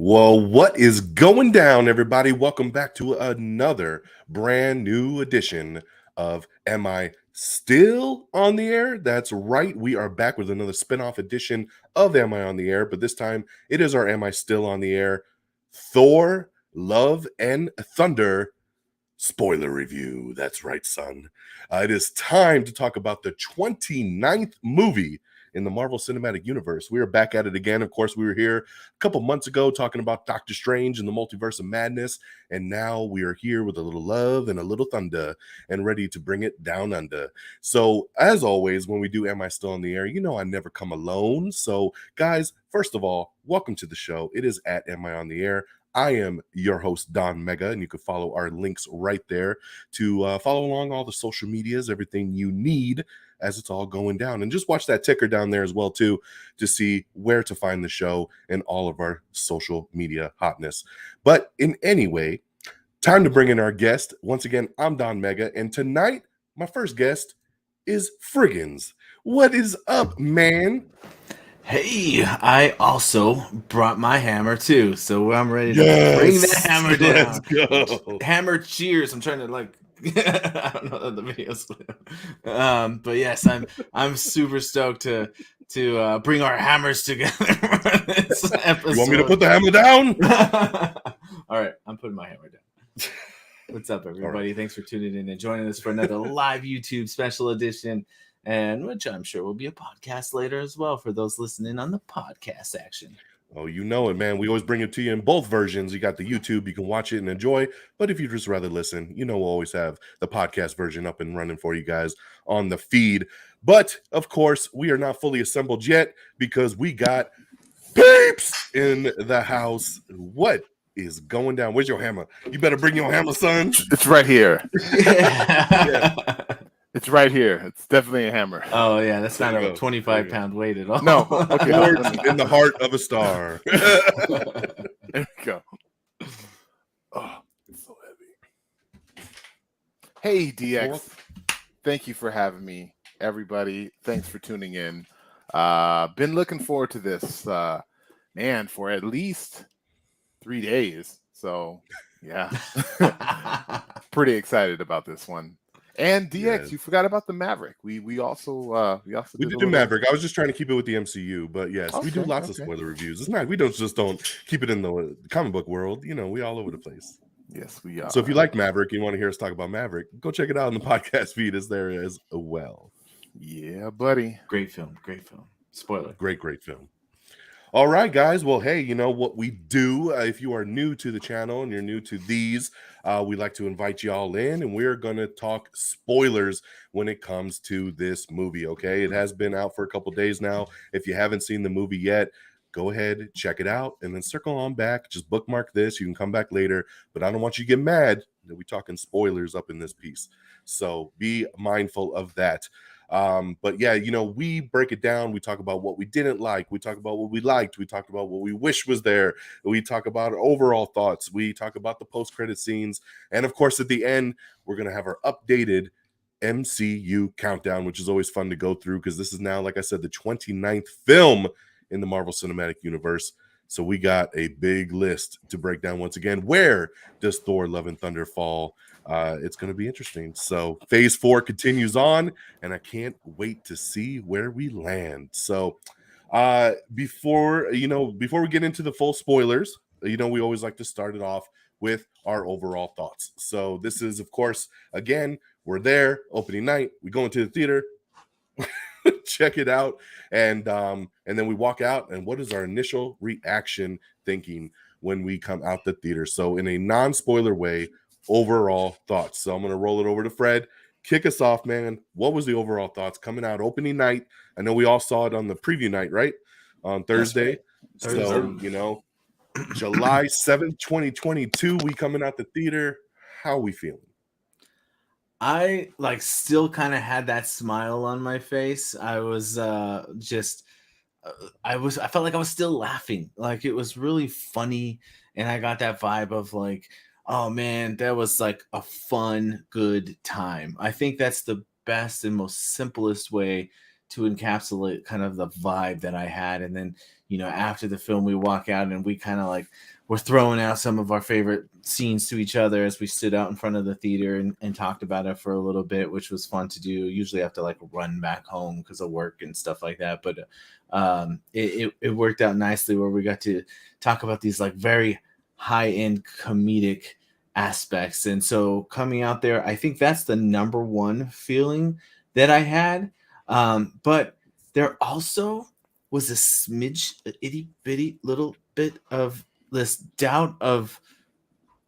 Well, what is going down, everybody? Welcome back to another brand new edition of Am I Still on the Air? That's right. We are back with another spin-off edition of Am I on the Air? But this time it is our Am I Still on the Air? Thor, Love and Thunder spoiler review. That's right, son. It is time to talk about the 29th movie in the Marvel Cinematic Universe. We are back at it again. Of course, we were here a couple months ago talking about Doctor Strange and the Multiverse of Madness, and now we are here with a little love and a little thunder and ready to bring it down under. So, as always, when we do Am I Still on the Air, you know I never come alone. So, guys, first of all, welcome to the show. It is at Am I on the Air? I am your host, DONMEGA, and you can follow our links right there to follow along all the social medias, everything you need as it's all going down. And just watch that ticker down there as well, too, to see where to find the show and all of our social media hotness. But in any way, time to bring in our guest. Once again, I'm DONMEGA, and tonight, my first guest is Frigginz. What is up, man? Hey, I also brought my hammer too, so I'm ready to bring that hammer down. Let's go. Hammer cheers! I'm trying to I don't know what the video's. But yes, I'm super stoked to bring our hammers together for this episode. You want me to put the hammer down? All right, I'm putting my hammer down. What's up, everybody? Right. Thanks for tuning in and joining us for another live YouTube special edition. And which I'm sure will be a podcast later as well for those listening on the podcast action. Oh, you know it, man. We always bring it to you in both versions. You got the YouTube, you can watch it and enjoy. But if you'd just rather listen, you know we'll always have the podcast version up and running for you guys on the feed. But, of course, we are not fully assembled yet because we got Peeps in the house. What is going down? Where's your hammer? You better bring your hammer, son. It's right here. Yeah. It's right here. It's definitely a hammer. Oh, yeah. That's not a 25-pound weight at all. No. Okay. In the heart of a star. There we go. Oh, it's so heavy. Hey, DX. Thank you for having me, everybody. Thanks for tuning in. Been looking forward to this, man, for at least 3 days. So, yeah. Pretty excited about this one. And DX, you forgot about the Maverick. We also did do Maverick. I was just trying to keep it with the MCU, but yes, we do lots of spoiler reviews. It's not we don't keep it in the comic book world. You know, we all over the place. Yes, we are. So if you like Maverick, you want to hear us talk about Maverick, go check it out on the podcast feed as there as well. Yeah, buddy. Great film. Spoiler. Great film. All right, guys. Well, hey, you know what we do? If you are new to the channel and you're new to these, we like to invite you all in, and we're going to talk spoilers when it comes to this movie, okay? It has been out for a couple days now. If you haven't seen the movie yet, go ahead, check it out, and then circle on back. Just bookmark this. You can come back later, but I don't want you to get mad that we're talking spoilers up in this piece. So be mindful of that. But yeah, you know, we break it down. We talk about what we didn't like. We talk about what we liked. We talk about what we wish was there. We talk about overall thoughts. We talk about the post-credit scenes. And of course, at the end, we're going to have our updated MCU countdown, which is always fun to go through because this is now, like I said, the 29th film in the Marvel Cinematic Universe. So we got a big list to break down once again. Where does Thor Love and Thunder fall? It's going to be interesting. So phase 4 continues on, and I can't wait to see where we land. So before we get into the full spoilers, you know, we always like to start it off with our overall thoughts. So this is, of course, again, we're there, opening night. We go into the theater, check it out, and then we walk out, and what is our initial reaction thinking when we come out the theater? So in a non-spoiler way, overall thoughts. So I'm going to roll it over to Fred. Kick us off, man. What was the overall thoughts coming out opening night? I know we all saw it on the preview night, right? On Thursday. So, you know, July 7th, 2022, we coming out the theater. How are we feeling? I still kind of had that smile on my face. I was I felt like I was still laughing. Like it was really funny. And I got that vibe of like, oh man, that was like a fun, good time. I think that's the best and most simplest way to encapsulate kind of the vibe that I had. And then, you know, after the film, we walk out and we kind of like we're throwing out some of our favorite scenes to each other as we stood out in front of the theater and talked about it for a little bit, which was fun to do. Usually I have to like run back home because of work and stuff like that. But it worked out nicely where we got to talk about these like very high-end comedic aspects. And so coming out there, I think that's the number one feeling that I had. But there also was a smidge, an itty bitty little bit of this doubt of,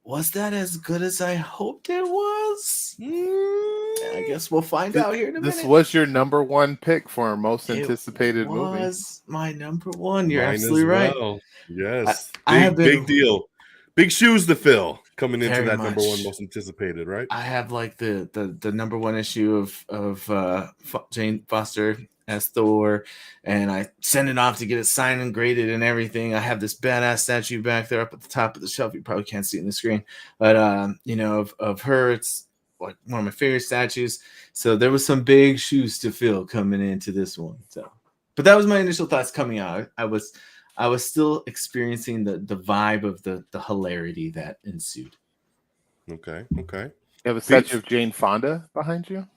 was that as good as I hoped it was? I guess we'll find out here in a minute. This was your number one pick for our most It anticipated movie. was my number one. You're Mine absolutely as right. well. Yes. I have been- big deal. Big shoes to fill coming into Very that number one much. most anticipated, right? I have like the number one issue of Jane Foster as Thor, and I send it off to get it signed and graded and everything. I have this badass statue back there up at the top of the shelf. You probably can't see it in the screen, but you know, of her, it's like one of my favorite statues. So there was some big shoes to fill coming into this one. So, but that was my initial thoughts coming out. I was still experiencing the vibe of the hilarity that ensued. Okay. You have a statue of Jane Fonda behind you?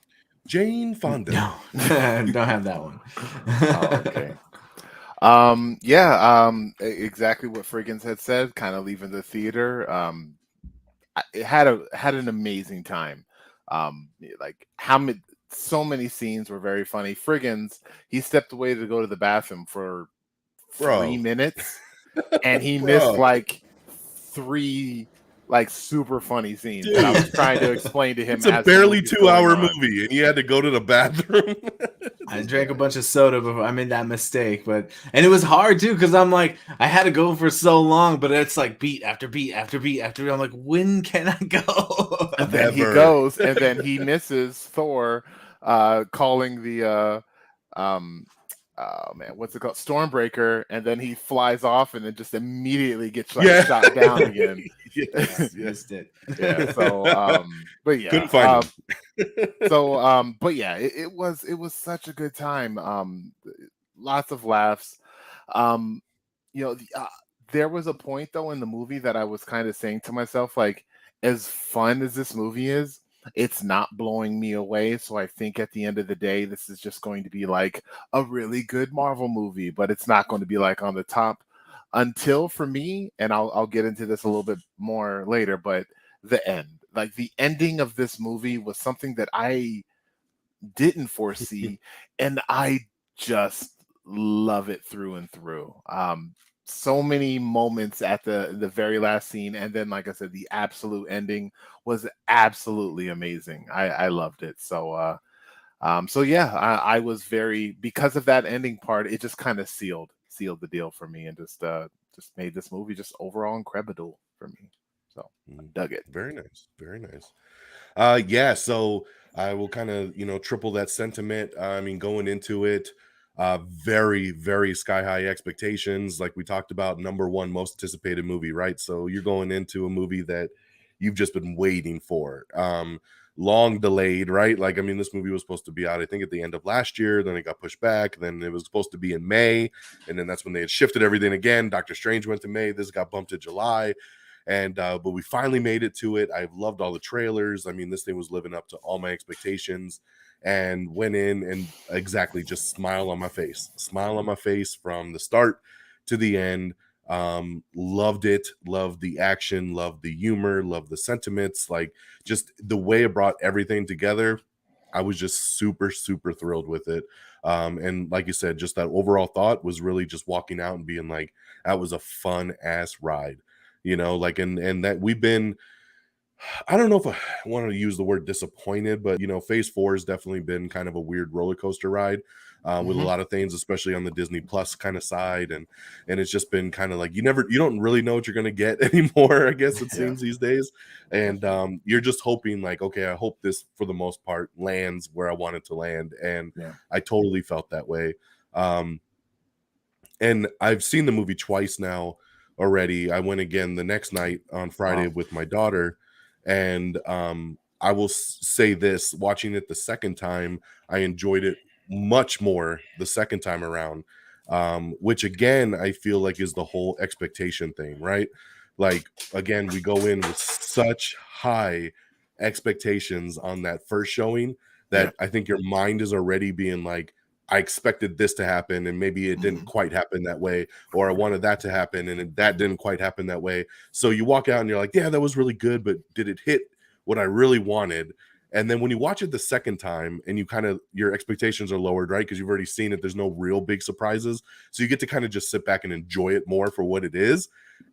Jane Fonda. No, don't have that one. Okay. Exactly what Frigginz had said, kind of leaving the theater. It had an amazing time. Like so many scenes were very funny. Frigginz, he stepped away to go to the bathroom for 3 minutes, and he missed like 3 like super funny scenes. Dude. And I was trying to explain to him. It's a barely 2-hour movie, and you had to go to the bathroom. I drank a bunch of soda before I made that mistake, and it was hard too because I'm like, I had to go for so long, but it's like beat after beat after beat after beat. I'm like, when can I go? And then he goes, and then he misses Thor calling the oh man, what's it called? Stormbreaker, and then he flies off and then just immediately gets shot down again. Yes, missed it. Yeah. So but yeah. Couldn't find him. But yeah, it was such a good time. Lots of laughs. You know, there was a point though in the movie that I was kind of saying to myself, like, as fun as this movie is, it's not blowing me away. So I think at the end of the day, this is just going to be like a really good Marvel movie, but it's not going to be like on the top until, for me, and I'll get into this a little bit more later, but the end. Like the ending of this movie was something that I didn't foresee, and I just love it through and through. So many moments at the very last scene, and then, like I said, the absolute ending was absolutely amazing. I loved it. So yeah, I was very, because of that ending part, it just kind of sealed the deal for me, and just made this movie just overall incredible for me. So dug it. Very nice. Yeah, so I will kind of, triple that sentiment. I mean, going into it, very, very sky high expectations. Like we talked about, number one most anticipated movie, right? So you're going into a movie that you've just been waiting for, long delayed, right? Like, I mean, this movie was supposed to be out, I think, at the end of last year. Then it got pushed back. Then it was supposed to be in May, and then that's when they had shifted everything again. Doctor Strange went to May. This got bumped to July. And but we finally made it to it. I've loved all the trailers. I mean, this thing was living up to all my expectations, and went in and exactly just smile on my face from the start to the end. Loved it, loved the action, loved the humor, loved the sentiments, like just the way it brought everything together. I was just super, super thrilled with it. And like you said, just that overall thought was really just walking out and being like, that was a fun ass ride. Like, and that we've been, I don't know if I want to use the word disappointed, but phase 4 has definitely been kind of a weird roller coaster ride, with a lot of things, especially on the Disney Plus kind of side. And it's just been kind of like, you don't really know what you're going to get anymore, I guess it seems these days. And you're just hoping like, okay, I hope this for the most part lands where I want it to land. And I totally felt that way. And I've seen the movie twice now already. I went again the next night on Friday with my daughter, and I will say this: watching it the second time, I enjoyed it much more the second time around, which again I feel like is the whole expectation thing, right? Like again, we go in with such high expectations on that first showing that I think your mind is already being like, I expected this to happen and maybe it didn't quite happen that way, or I wanted that to happen and that didn't quite happen that way. So you walk out and you're like, yeah, that was really good, but did it hit what I really wanted? And then when you watch it the second time and you kind of, your expectations are lowered, right? Because you've already seen it. There's no real big surprises. So you get to kind of just sit back and enjoy it more for what it is.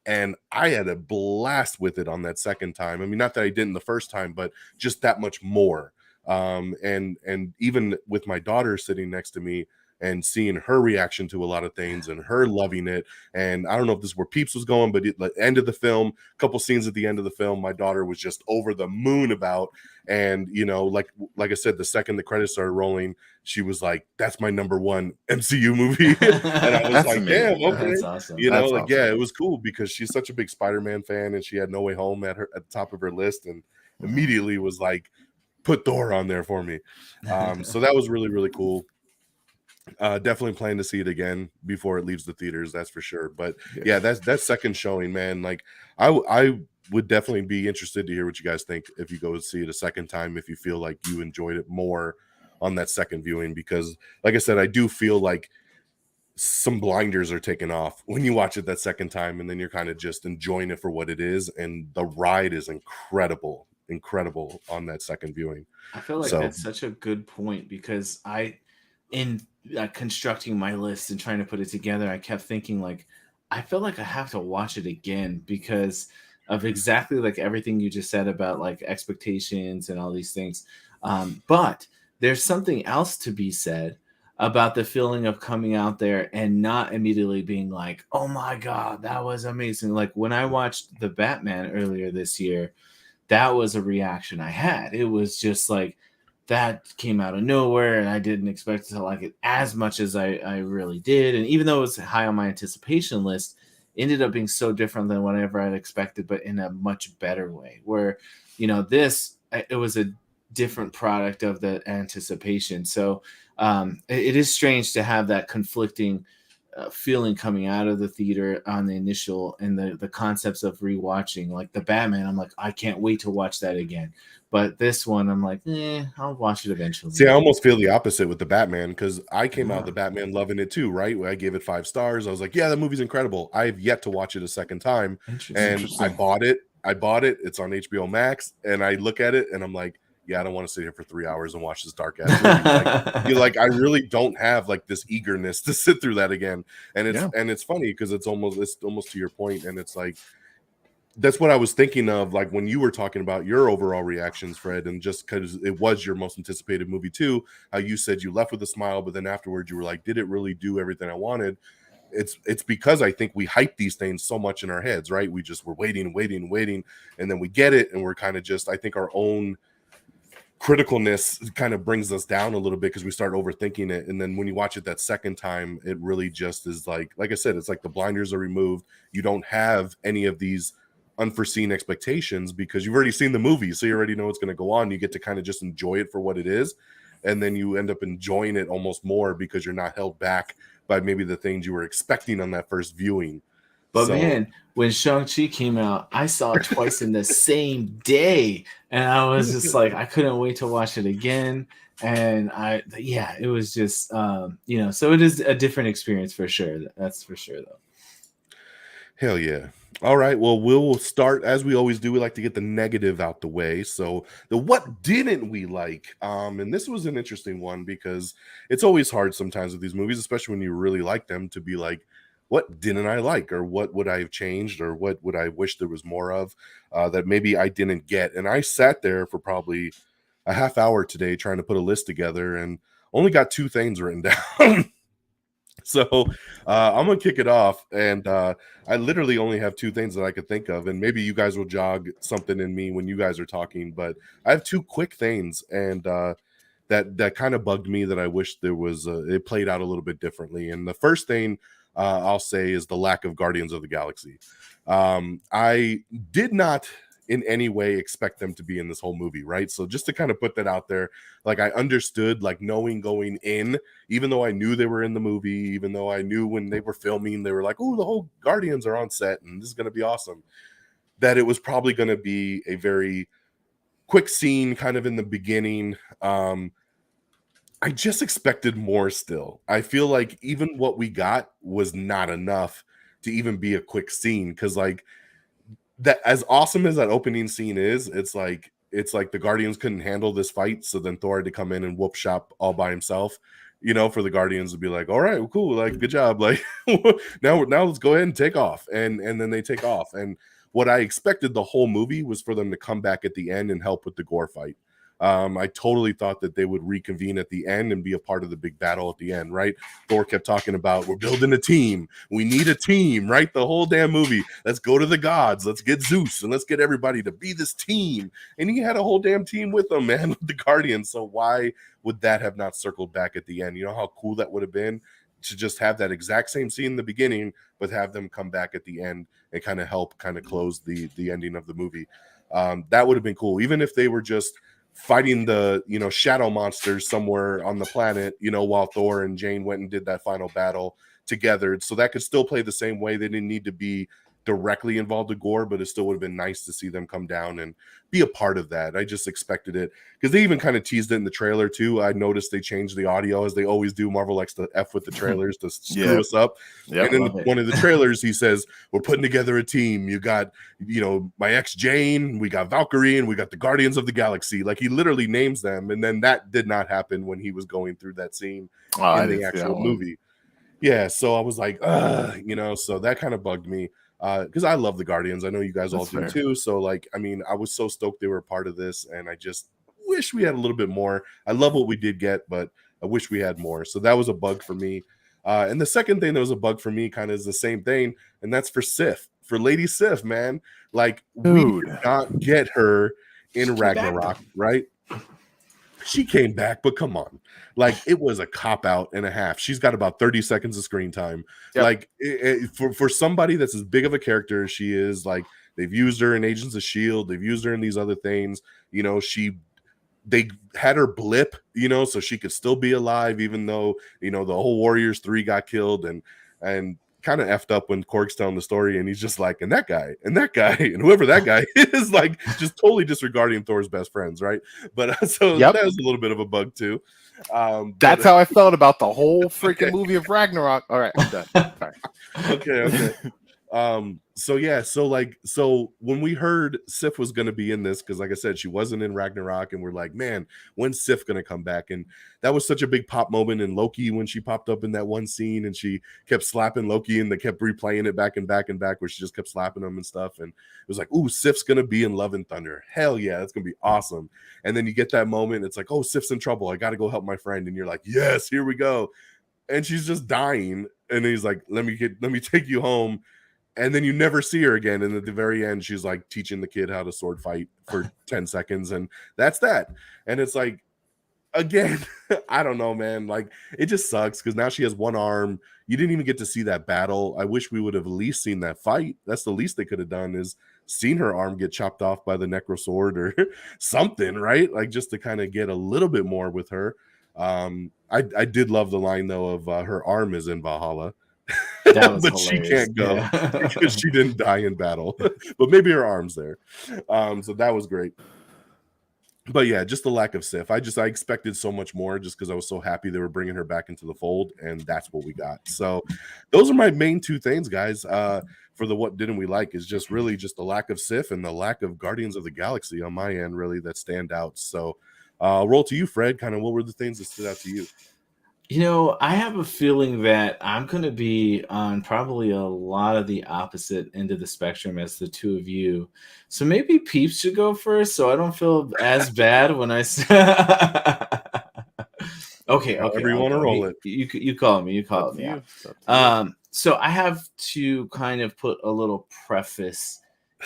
And I had a blast with it on that second time. I mean, not that I didn't the first time, but just that much more. And even with my daughter sitting next to me and seeing her reaction to a lot of things and her loving it. And I don't know if this is where Peeps was going, but at the end of the film, a couple scenes at the end of the film, my daughter was just over the moon about. And you know, like I said, the second the credits started rolling, she was like, "That's my #1 MCU movie." And I was like, amazing. "Damn, okay." That's awesome. You know, That's like awesome. yeah, it was cool because she's such a big Spider-Man fan, and she had No Way Home at the top of her list, and immediately was like, "Put Thor on there for me." So that was really, really cool. Definitely plan to see it again before it leaves the theaters, that's for sure. But yeah, that second showing, man, like I would definitely be interested to hear what you guys think if you go see it a second time, if you feel like you enjoyed it more on that second viewing, because like I said, I do feel like some blinders are taken off when you watch it that second time, and then you're kind of just enjoying it for what it is, and the ride is incredible on that second viewing. I feel like So that's such a good point because in constructing my list and trying to put it together, I kept thinking like, I feel like I have to watch it again because of exactly like everything you just said about like expectations and all these things. But there's something else to be said about the feeling of coming out there and not immediately being like, oh my God, that was amazing. Like when I watched The Batman earlier this year, that was a reaction I had. It was just like, that came out of nowhere and I didn't expect to like it as much as I really did. And even though it was high on my anticipation list, it ended up being so different than whatever I'd expected, but in a much better way where, you know, it was a different product of the anticipation. So it is strange to have that conflicting feeling coming out of the theater on the initial and the concepts of rewatching. Like the Batman, I'm like, I can't wait to watch that again. But this one, I'm like, I'll watch it eventually. see, I almost feel the opposite with the Batman, because I came out of the Batman loving it too, right? I gave it 5 stars. I was like, yeah, that movie's incredible. I have yet to watch it a second time. And I bought it. It's on HBO Max. And I look at it and I'm like, yeah, I don't want to sit here for 3 hours and watch this dark ass movie. You're like, I really don't have like this eagerness to sit through that again. And it's funny because it's almost to your point. And it's like, that's what I was thinking of, like when you were talking about your overall reactions, Fred, and just because it was your most anticipated movie too, how you said you left with a smile, but then afterwards you were like, did it really do everything I wanted? It's because I think we hype these things so much in our heads, right? We just were waiting, and then we get it, and we're kind of just, I think our own criticalness kind of brings us down a little bit because we start overthinking it. And then when you watch it that second time, it really just is like I said, it's like the blinders are removed. You don't have any of these unforeseen expectations because you've already seen the movie, so you already know what's going to go on. You get to kind of just enjoy it for what it is, and then you end up enjoying it almost more because you're not held back by maybe the things you were expecting on that first viewing. But man, when Shang-Chi came out, I saw it twice in the same day, and I was just like, I couldn't wait to watch it again. And it was just you know, so it is a different experience for sure. That's for sure though. Hell yeah. All right, well, we'll start as we always do. We like to get the negative out the way. So the what didn't we like? And this was an interesting one because it's always hard sometimes with these movies, especially when you really like them, to be like, what didn't I like, or what would I have changed, or what would I wish there was more of that maybe I didn't get? And I sat there for probably a half hour today trying to put a list together and only got 2 things written down. So I'm gonna kick it off, and I literally only have 2 things that I could think of, and maybe you guys will jog something in me when you guys are talking. But I have 2 quick things, and that kind of bugged me that I wish there was it played out a little bit differently. And the first thing I'll say is the lack of Guardians of the Galaxy. I did not in any way expect them to be in this whole movie, right? So just to kind of put that out there, like I understood, like knowing going in, even though I knew they were in the movie, even though I knew when they were filming, they were like, oh, the whole Guardians are on set and this is going to be awesome, that it was probably going to be a very quick scene kind of in the beginning. I just expected more still. I feel like even what we got was not enough to even be a quick scene, because like that, as awesome as that opening scene is, it's like the Guardians couldn't handle this fight, so then Thor had to come in and whoop shop all by himself, for the Guardians to be like, all right, well, cool, like good job, like now let's go ahead and take off, and then they take off. And what I expected the whole movie was for them to come back at the end and help with the gore fight. I totally thought that they would reconvene at the end and be a part of the big battle at the end, right? Thor kept talking about, we're building a team. We need a team, right? The whole damn movie. Let's go to the gods. Let's get Zeus and let's get everybody to be this team. And he had a whole damn team with him, man, with the Guardians. So why would that have not circled back at the end? You know how cool that would have been to just have that exact same scene in the beginning, but have them come back at the end and kind of help kind of close the ending of the movie. That would have been cool. Even if they were just fighting the shadow monsters somewhere on the planet, while Thor and Jane went and did that final battle together. So that could still play the same way. They didn't need to be directly involved with gore, but it still would have been nice to see them come down and be a part of that. I just expected it, because they even kind of teased it in the trailer too. I noticed they changed the audio, as they always do. Marvel likes to F with the trailers to screw us up. Yep, and in one of the trailers, he says, we're putting together a team. You got, my ex Jane, we got Valkyrie, and we got the Guardians of the Galaxy. Like, he literally names them. And then that did not happen when he was going through that scene in the actual movie. Yeah, so I was like, so that kind of bugged me. Because I love the Guardians. I know you guys all do too. So like, I mean, I was so stoked they were a part of this, and I just wish we had a little bit more. I love what we did get, but I wish we had more. So that was a bug for me. And the second thing that was a bug for me kind of is the same thing, and that's for Sif, for Lady Sif, man. Like, we did not get her in Ragnarok, right? She came back, but come on. Like, it was a cop-out and a half. She's got about 30 seconds of screen time. Yep. Like, for somebody that's as big of a character as she is, like, they've used her in Agents of S.H.I.E.L.D., they've used her in these other things. They had her blip, so she could still be alive, even though, the whole Warriors 3 got killed, and kind of effed up when Korg's telling the story, and he's just like, and that guy and whoever that guy is, like, just totally disregarding Thor's best friends, right? But so that was a little bit of a bug too. That's how I felt about the whole freaking movie of Ragnarok. All right, I'm done. Sorry. Okay. So when we heard Sif was going to be in this, because like I said, she wasn't in Ragnarok, and we're like, man, when's Sif going to come back? And that was such a big pop moment in Loki when she popped up in that one scene and she kept slapping Loki, and they kept replaying it back and back and back, where she just kept slapping him and stuff. And it was like, ooh, Sif's going to be in Love and Thunder. Hell yeah, that's going to be awesome. And then you get that moment, it's like, oh, Sif's in trouble. I got to go help my friend. And you're like, yes, here we go. And she's just dying. And he's like, let me take you home. And then you never see her again. And at the very end, she's like teaching the kid how to sword fight for 10 seconds. And that's that. And it's like, again, I don't know, man. Like, it just sucks, because now she has one arm. You didn't even get to see that battle. I wish we would have at least seen that fight. That's the least they could have done, is seen her arm get chopped off by the necro sword or something, right? Like, just to kind of get a little bit more with her. I did love the line, though, of her arm is in Valhalla. But hilarious. She can't go because she didn't die in battle. But maybe her arm's there. So that was great. But yeah, just the lack of Sif. I expected so much more, just because I was so happy they were bringing her back into the fold, and that's what we got. So those are my main two things, guys. For the what didn't we like, is just really just the lack of Sif and the lack of Guardians of the Galaxy on my end, really, that stand out. So roll to you, Fred. Kind of what were the things that stood out to you? I have a feeling that I'm going to be on probably a lot of the opposite end of the spectrum as the two of you. So maybe Peeps should go first, so I don't feel as bad when I say. Okay. However you want to roll it. You call me. So I have to kind of put a little preface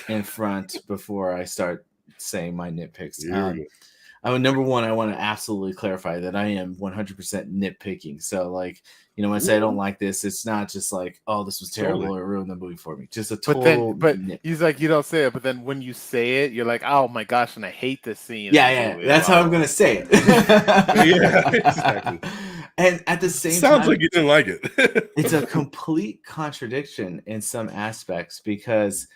in front before I start saying my nitpicks. number one, I want to absolutely clarify that I am 100% nitpicking. So like, you know, when I say I don't like this, it's not just like, oh, this was terrible Totally. or ruined the movie for me. Just a But total then, nit. he's like, you don't say it. But then when you say it, you're like, oh my gosh, and I hate this scene. Yeah, in the yeah, movie. that's how I'm gonna say it. Yeah, exactly. And at the same Sounds time, like you didn't like it. it's a complete contradiction in some aspects because,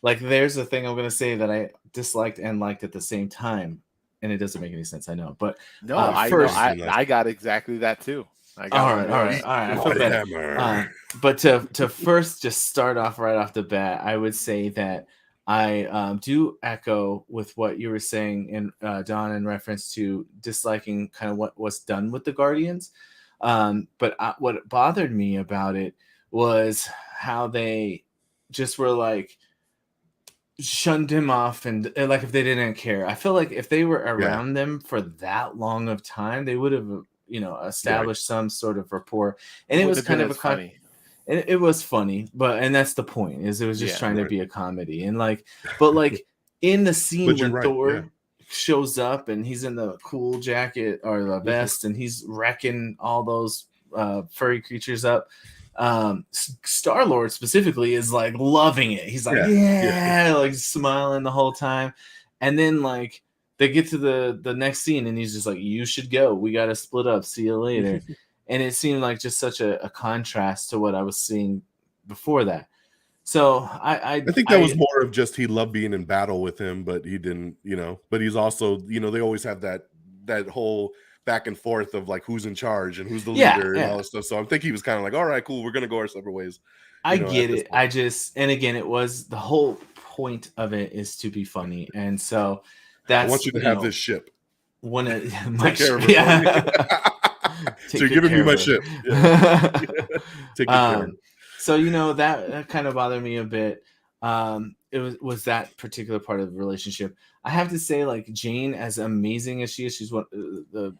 like, there's a thing I'm gonna say that I disliked and liked at the same time, and it doesn't make any sense. I know, but No, first, I got exactly that too. I got all right. I feel better. Hammer. But to first just start off right off the bat, I would say that I do echo with what you were saying in Don in reference to disliking kind of what was done with the Guardians. But what bothered me about it was how they just were like shunned him off and like if they didn't care. I feel like if they were around them for that long of time, they would have established some sort of rapport. And it was kind of a funny. It was funny, and that's the point. Is it was just trying to be a comedy and like, but like in the scene when Thor shows up and he's in the cool jacket or the vest and he's wrecking all those furry creatures up. Star-Lord specifically is like loving it. He's like, like smiling the whole time. And then like they get to the next scene and he's just like, you should go. We got to split up. See you later. And it seemed like just such a contrast to what I was seeing before that. So I think that was more of just he loved being in battle with him, but he didn't, but he's also, they always have that whole back and forth of like who's in charge and who's the leader and all this stuff. So I think he was kind of like, all right, cool, we're gonna go our separate ways. I get it. I just, and again, it was the whole point of it is to be funny, and so that's I want you to have this ship. One of my ship. So you're giving me my ship. Take care. So that kind of bothered me a bit. It was that particular part of the relationship. I have to say, like Jane, as amazing as she is, she's one the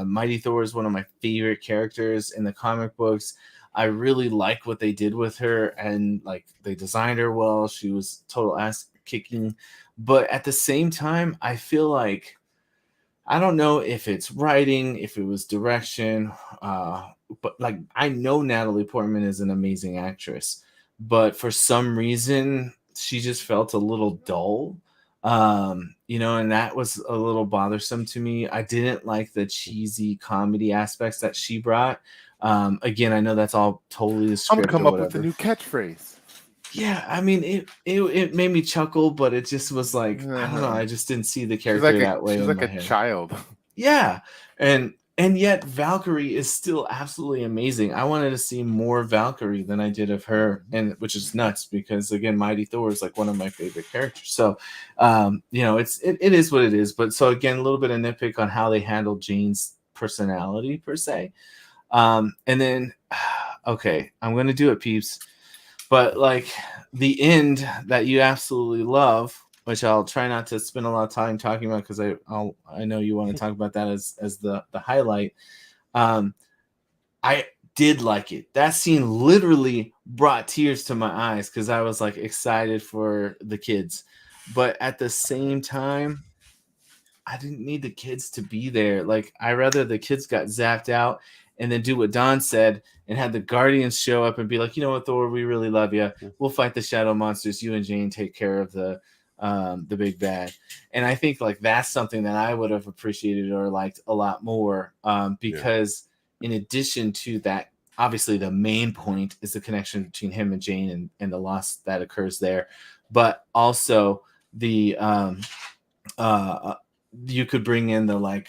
Mighty Thor is one of my favorite characters in the comic books. I really like what they did with her, and like they designed her well. She was total ass kicking, but at the same time, I feel like I don't know if it's writing, if it was direction, but like I know Natalie Portman is an amazing actress, but for some reason she just felt a little dull. And that was a little bothersome to me. I didn't like the cheesy comedy aspects that she brought. Again, I know that's all totally the script. I'm gonna come up with a new catchphrase. Yeah, I mean, it made me chuckle, but it just was like, I don't know. I just didn't see the character that way. She's like a child. Yeah, and yet Valkyrie is still absolutely amazing. I wanted to see more Valkyrie than I did of her, and which is nuts because again, Mighty Thor is like one of my favorite characters. So, it is what it is. But so again, a little bit of nitpick on how they handled Jane's personality per se. And then, okay, I'm gonna do it, peeps. But like the end that you absolutely love, which I'll try not to spend a lot of time talking about because I know you want to talk about that as the highlight. I did like it. That scene literally brought tears to my eyes because I was like excited for the kids, but at the same time, I didn't need the kids to be there. Like I rather the kids got zapped out and then do what Don said and had the Guardians show up and be like, you know what, Thor, we really love you. We'll fight the shadow monsters. You and Jane take care of the big bad. And I think like that's something that I would have appreciated or liked a lot more because in addition to that, obviously the main point is the connection between him and Jane and the loss that occurs there. But also the you could bring in the like,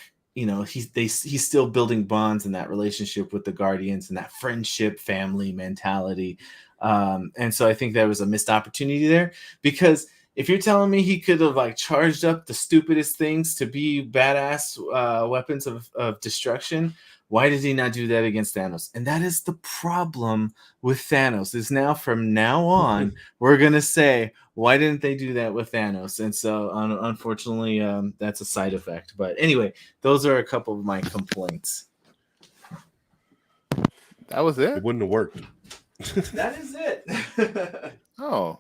he's still building bonds in that relationship with the Guardians and that friendship family mentality. And so I think there was a missed opportunity there because if you're telling me he could have like charged up the stupidest things to be badass weapons of destruction, why did he not do that against Thanos? And that is the problem with Thanos is now from now on, we're going to say, why didn't they do that with Thanos? And so unfortunately, that's a side effect. But anyway, those are a couple of my complaints. That was it? It wouldn't have worked. That is it. Oh.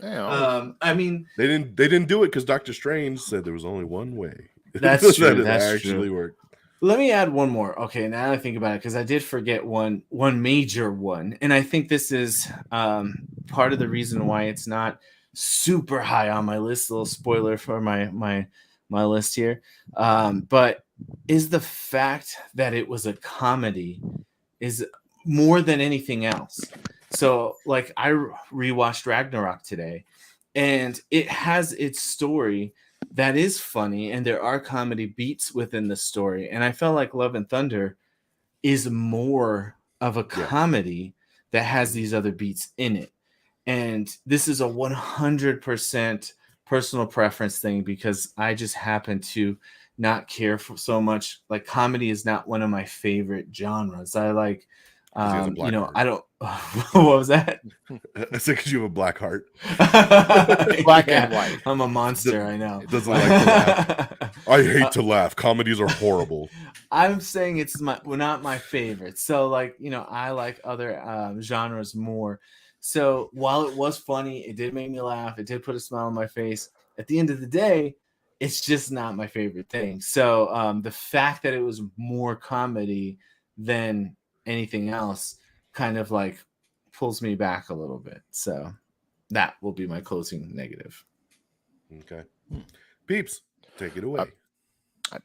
Damn. I mean, they didn't do it because Doctor Strange said there was only one way. That's true. That it That's actually true. worked. Let me add one more. Okay, now I think about it, because I did forget one major one, and I think this is part of the reason why it's not super high on my list. A little spoiler for my list here, but is the fact that it was a comedy is more than anything else. So, like, I rewatched Ragnarok today, and it has its story that is funny, and there are comedy beats within the story. And I felt like Love and Thunder is more of a comedy that has these other beats in it. And this is a 100% personal preference thing, because I just happen to not care for so much. Like, comedy is not one of my favorite genres. I like, you know, I don't. What was that? I said because you have a black heart. Black and white. I'm a monster. I know. It doesn't like to laugh. I hate to laugh. Comedies are horrible. I'm saying it's not my favorite. So, like, you know, I like other genres more. So while it was funny, it did make me laugh. It did put a smile on my face. At the end of the day, it's just not my favorite thing. So the fact that it was more comedy than anything else kind of like pulls me back a little bit. So that will be my closing negative. Okay. Peeps, take it away.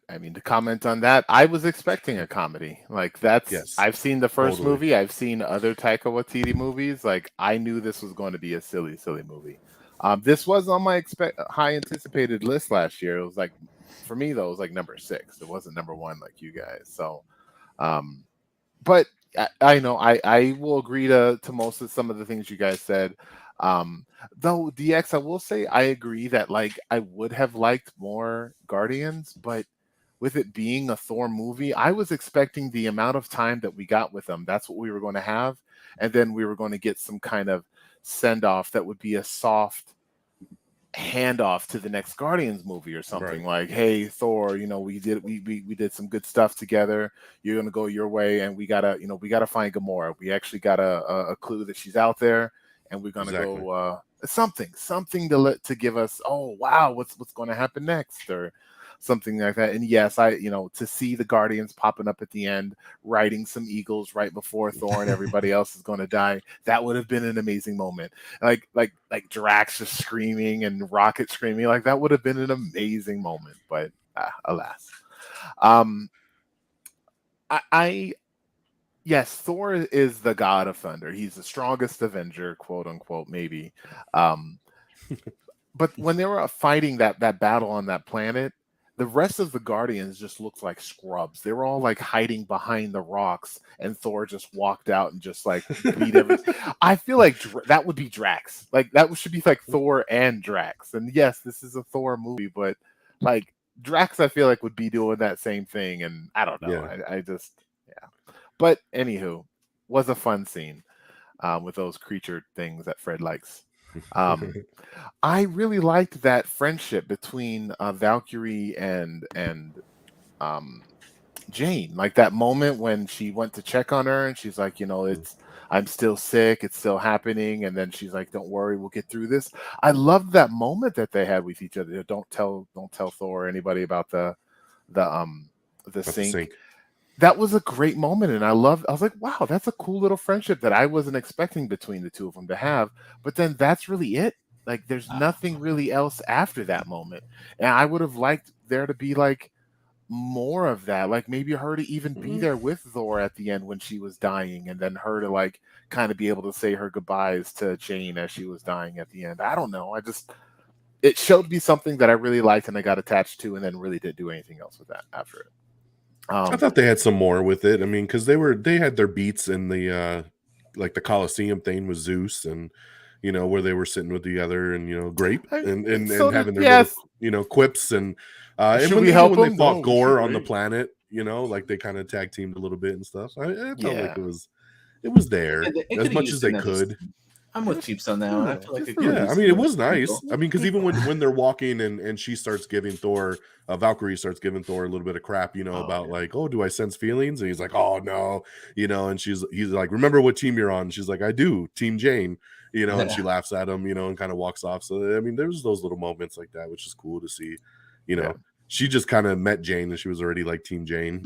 I mean, to comment on that, I was expecting a comedy. Like, that's, Yes, I've seen the first totally. movie. I've seen other Taika Waititi movies. Like, I knew this was going to be a silly movie. This was on my high anticipated list last year. It was like, for me though, it was like number 6. It wasn't number 1 like you guys. So, but I know I will agree to most of some of the things you guys said. Though DX, I will say I agree that, like, I would have liked more Guardians, but with it being a Thor movie, I was expecting the amount of time that we got with them. That's what we were going to have, and then we were going to get some kind of send off that would be a soft handoff to the next Guardians movie or something. Right. Like, hey, Thor, you know, we did some good stuff together. You're gonna go your way, and we gotta find Gamora. We actually got a clue that she's out there, and we're gonna go something to give us, oh wow, what's going to happen next, or something like that. And yes, to see the Guardians popping up at the end, riding some eagles right before Thor and everybody else is going to die, that would have been an amazing moment. Like Drax just screaming and Rocket screaming, like, that would have been an amazing moment. But alas, yes, Thor is the god of thunder. He's the strongest Avenger, quote unquote, maybe. But when they were fighting that battle on that planet, the rest of the Guardians just looked like scrubs. They were all like hiding behind the rocks, and Thor just walked out and just like beat everything. I feel like that would be Drax. Like, that should be like Thor and Drax. And yes, this is a Thor movie, but like Drax, I feel like would be doing that same thing. And I don't know. Yeah. I just, yeah. But anywho, was a fun scene with those creature things that Fred likes. I really liked that friendship between Valkyrie and Jane. Like, that moment when she went to check on her and she's like, I'm still sick, it's still happening, and then she's like, don't worry, we'll get through this. I loved that moment that they had with each other. Don't tell Thor or anybody about the sink. That was a great moment, and I was like, wow, that's a cool little friendship that I wasn't expecting between the two of them to have. But then that's really it. Like, there's nothing really else after that moment. And I would have liked there to be like more of that. Like, maybe her to even be there with Thor at the end when she was dying, and then her to like kind of be able to say her goodbyes to Jane as she was dying at the end. I don't know. It showed me something that I really liked and I got attached to, and then really didn't do anything else with that after it. I thought they had some more with it. I mean, because they had their beats in the like the Coliseum thing with Zeus, and where they were sitting with the other, and Grape and having their little, quips, and when they fought Gore on the planet, like they kind of tag teamed a little bit and stuff. I felt like it was there as much as they could. I'm with Peeps on that one. I feel like I mean, it was nice. I mean, because even when they're walking and she starts giving Thor, Valkyrie starts giving Thor a little bit of crap, about like, oh, do I sense feelings? And he's like, oh no, and he's like, remember what team you're on? And she's like, I do, Team Jane, and she laughs at him, and kind of walks off. So I mean, there's those little moments like that, which is cool to see, she just kind of met Jane and she was already like Team Jane,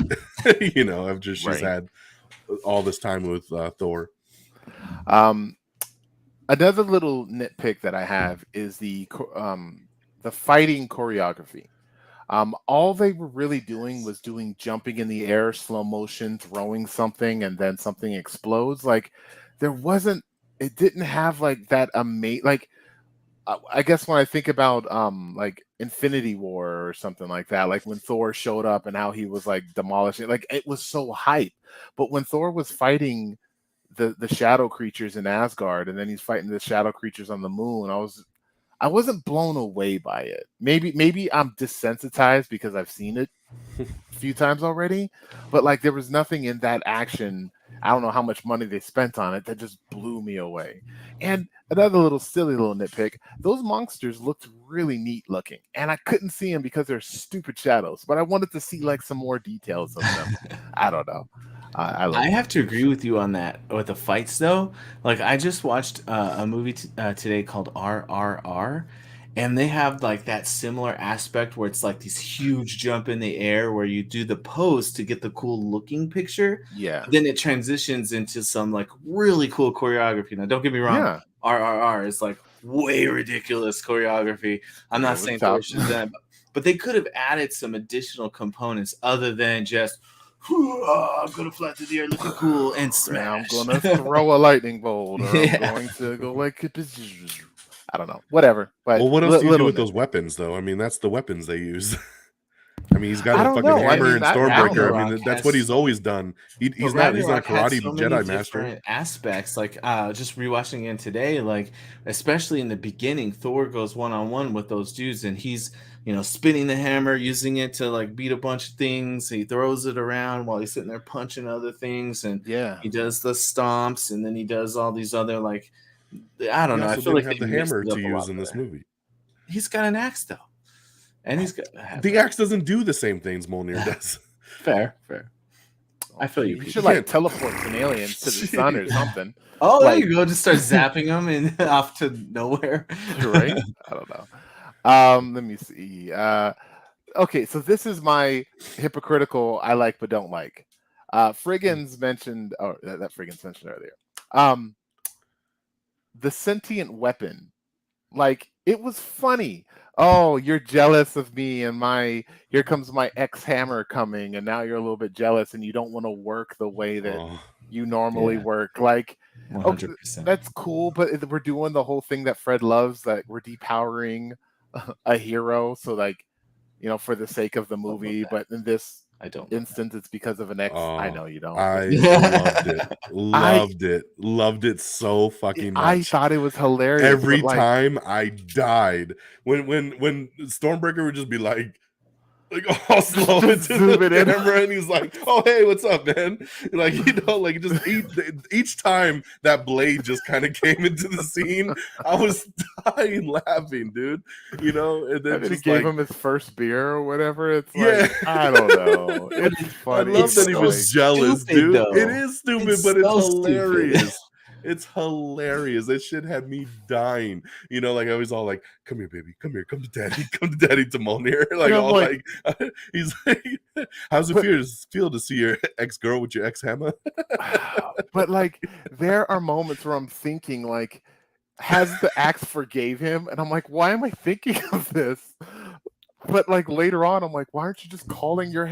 you know, after she's had all this time with Thor. Another little nitpick that I have is the fighting choreography. All they were really doing was doing jumping in the air, slow motion, throwing something, and then something explodes. Like it didn't have like that amazing. Like I guess when I think about like Infinity War or something like that, like when Thor showed up and how he was like demolishing, like it was so hype. But when Thor was fighting the shadow creatures in Asgard, and then he's fighting the shadow creatures on the moon, I wasn't blown away by it. Maybe I'm desensitized because I've seen it a few times already, but like there was nothing in that action. I don't know how much money they spent on it that just blew me away. And another silly little nitpick, those monsters looked really neat looking, and I couldn't see them because they're stupid shadows, but I wanted to see like some more details of them. I don't know. I have to agree with you on that with the fights though. Like I just watched a movie today called RRR, and they have like that similar aspect where it's like these huge jump in the air where you do the pose to get the cool looking picture. Yeah. Then it transitions into some like really cool choreography. Now don't get me wrong. Yeah. RRR is like way ridiculous choreography. I'm not saying Thor should do that, but they could have added some additional components other than just I'm gonna fly through the air looking cool and smash. I'm gonna throw a lightning bolt, or I'm going to go like I don't know, whatever. But well, what else do you do with those weapons, though? I mean, that's the weapons they use. I mean, he's got a fucking hammer and Stormbreaker. I mean, that's what he's always done. He's not a karate Jedi master. Aspects like just rewatching again today, like especially in the beginning, Thor goes one-on-one with those dudes, and he's spinning the hammer, using it to like beat a bunch of things. He throws it around while he's sitting there punching other things, and he does the stomps, and then he does all these other like I don't know. I feel like have the hammer to use in this movie. He's got an axe though. And he's got the axe doesn't do the same things Mjolnir does. Fair. I feel you. You should like teleport some aliens to the sun or something. Oh, there you go. Just start zapping them and off to nowhere. Right? I don't know. Let me see. Okay, so this is my hypocritical I like but don't like. Frigginz mentioned that Frigginz mentioned earlier. The sentient weapon. Like, it was funny. Oh, you're jealous of me and here comes my X hammer coming, and now you're a little bit jealous and you don't want to work the way that you normally work. Like, 100%. That's cool, but we're doing the whole thing that Fred loves, that we're depowering a hero. So like, for the sake of the movie, but in this instance, it's because of an X. I know you don't. I loved it so fucking much. I thought it was hilarious. Every time I died, when Stormbreaker would just be like all slow into the camera, and he's like, "Oh hey, what's up, man?" Like just each time that blade just kind of came into the scene, I was dying laughing, dude. And then he gave him his first beer or whatever. It's like, I don't know. It's funny. I love that he was jealous, dude. Though. It is stupid, but it's hilarious. Stupid. It's hilarious. It shit had me dying. Like I was all like, "Come here, baby. Come here. Come to daddy. Come to daddy." To Mjolnir. He's like, "How's it feel to see your ex-girl with your ex-hammer?" But like, there are moments where I'm thinking like, has the axe forgave him? And I'm like, why am I thinking of this? But like later on, I'm like, why aren't you just calling your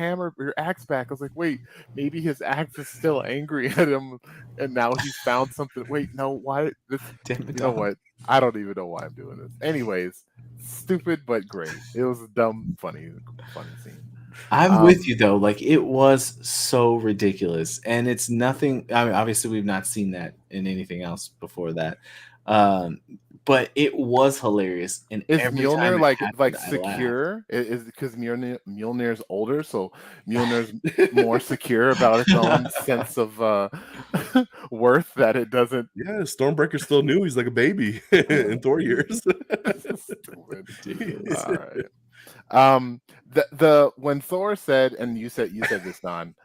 axe back? I was like, wait, maybe his axe is still angry at him, and now he's found something. Wait, no, why? You know what? I don't even know why I'm doing this. Anyways, stupid but great. It was a dumb, funny scene. I'm with you though. Like, it was so ridiculous, and it's nothing. I mean, obviously, we've not seen that in anything else before that. But it was hilarious. And is Mjolnir like secure? Is because Mjolnir's older, so Mjolnir's more secure about its own sense of worth that it doesn't. Yeah, Stormbreaker still knew he's like a baby in Thor years. Ridiculous. All right. The when Thor said, and you said this, Don,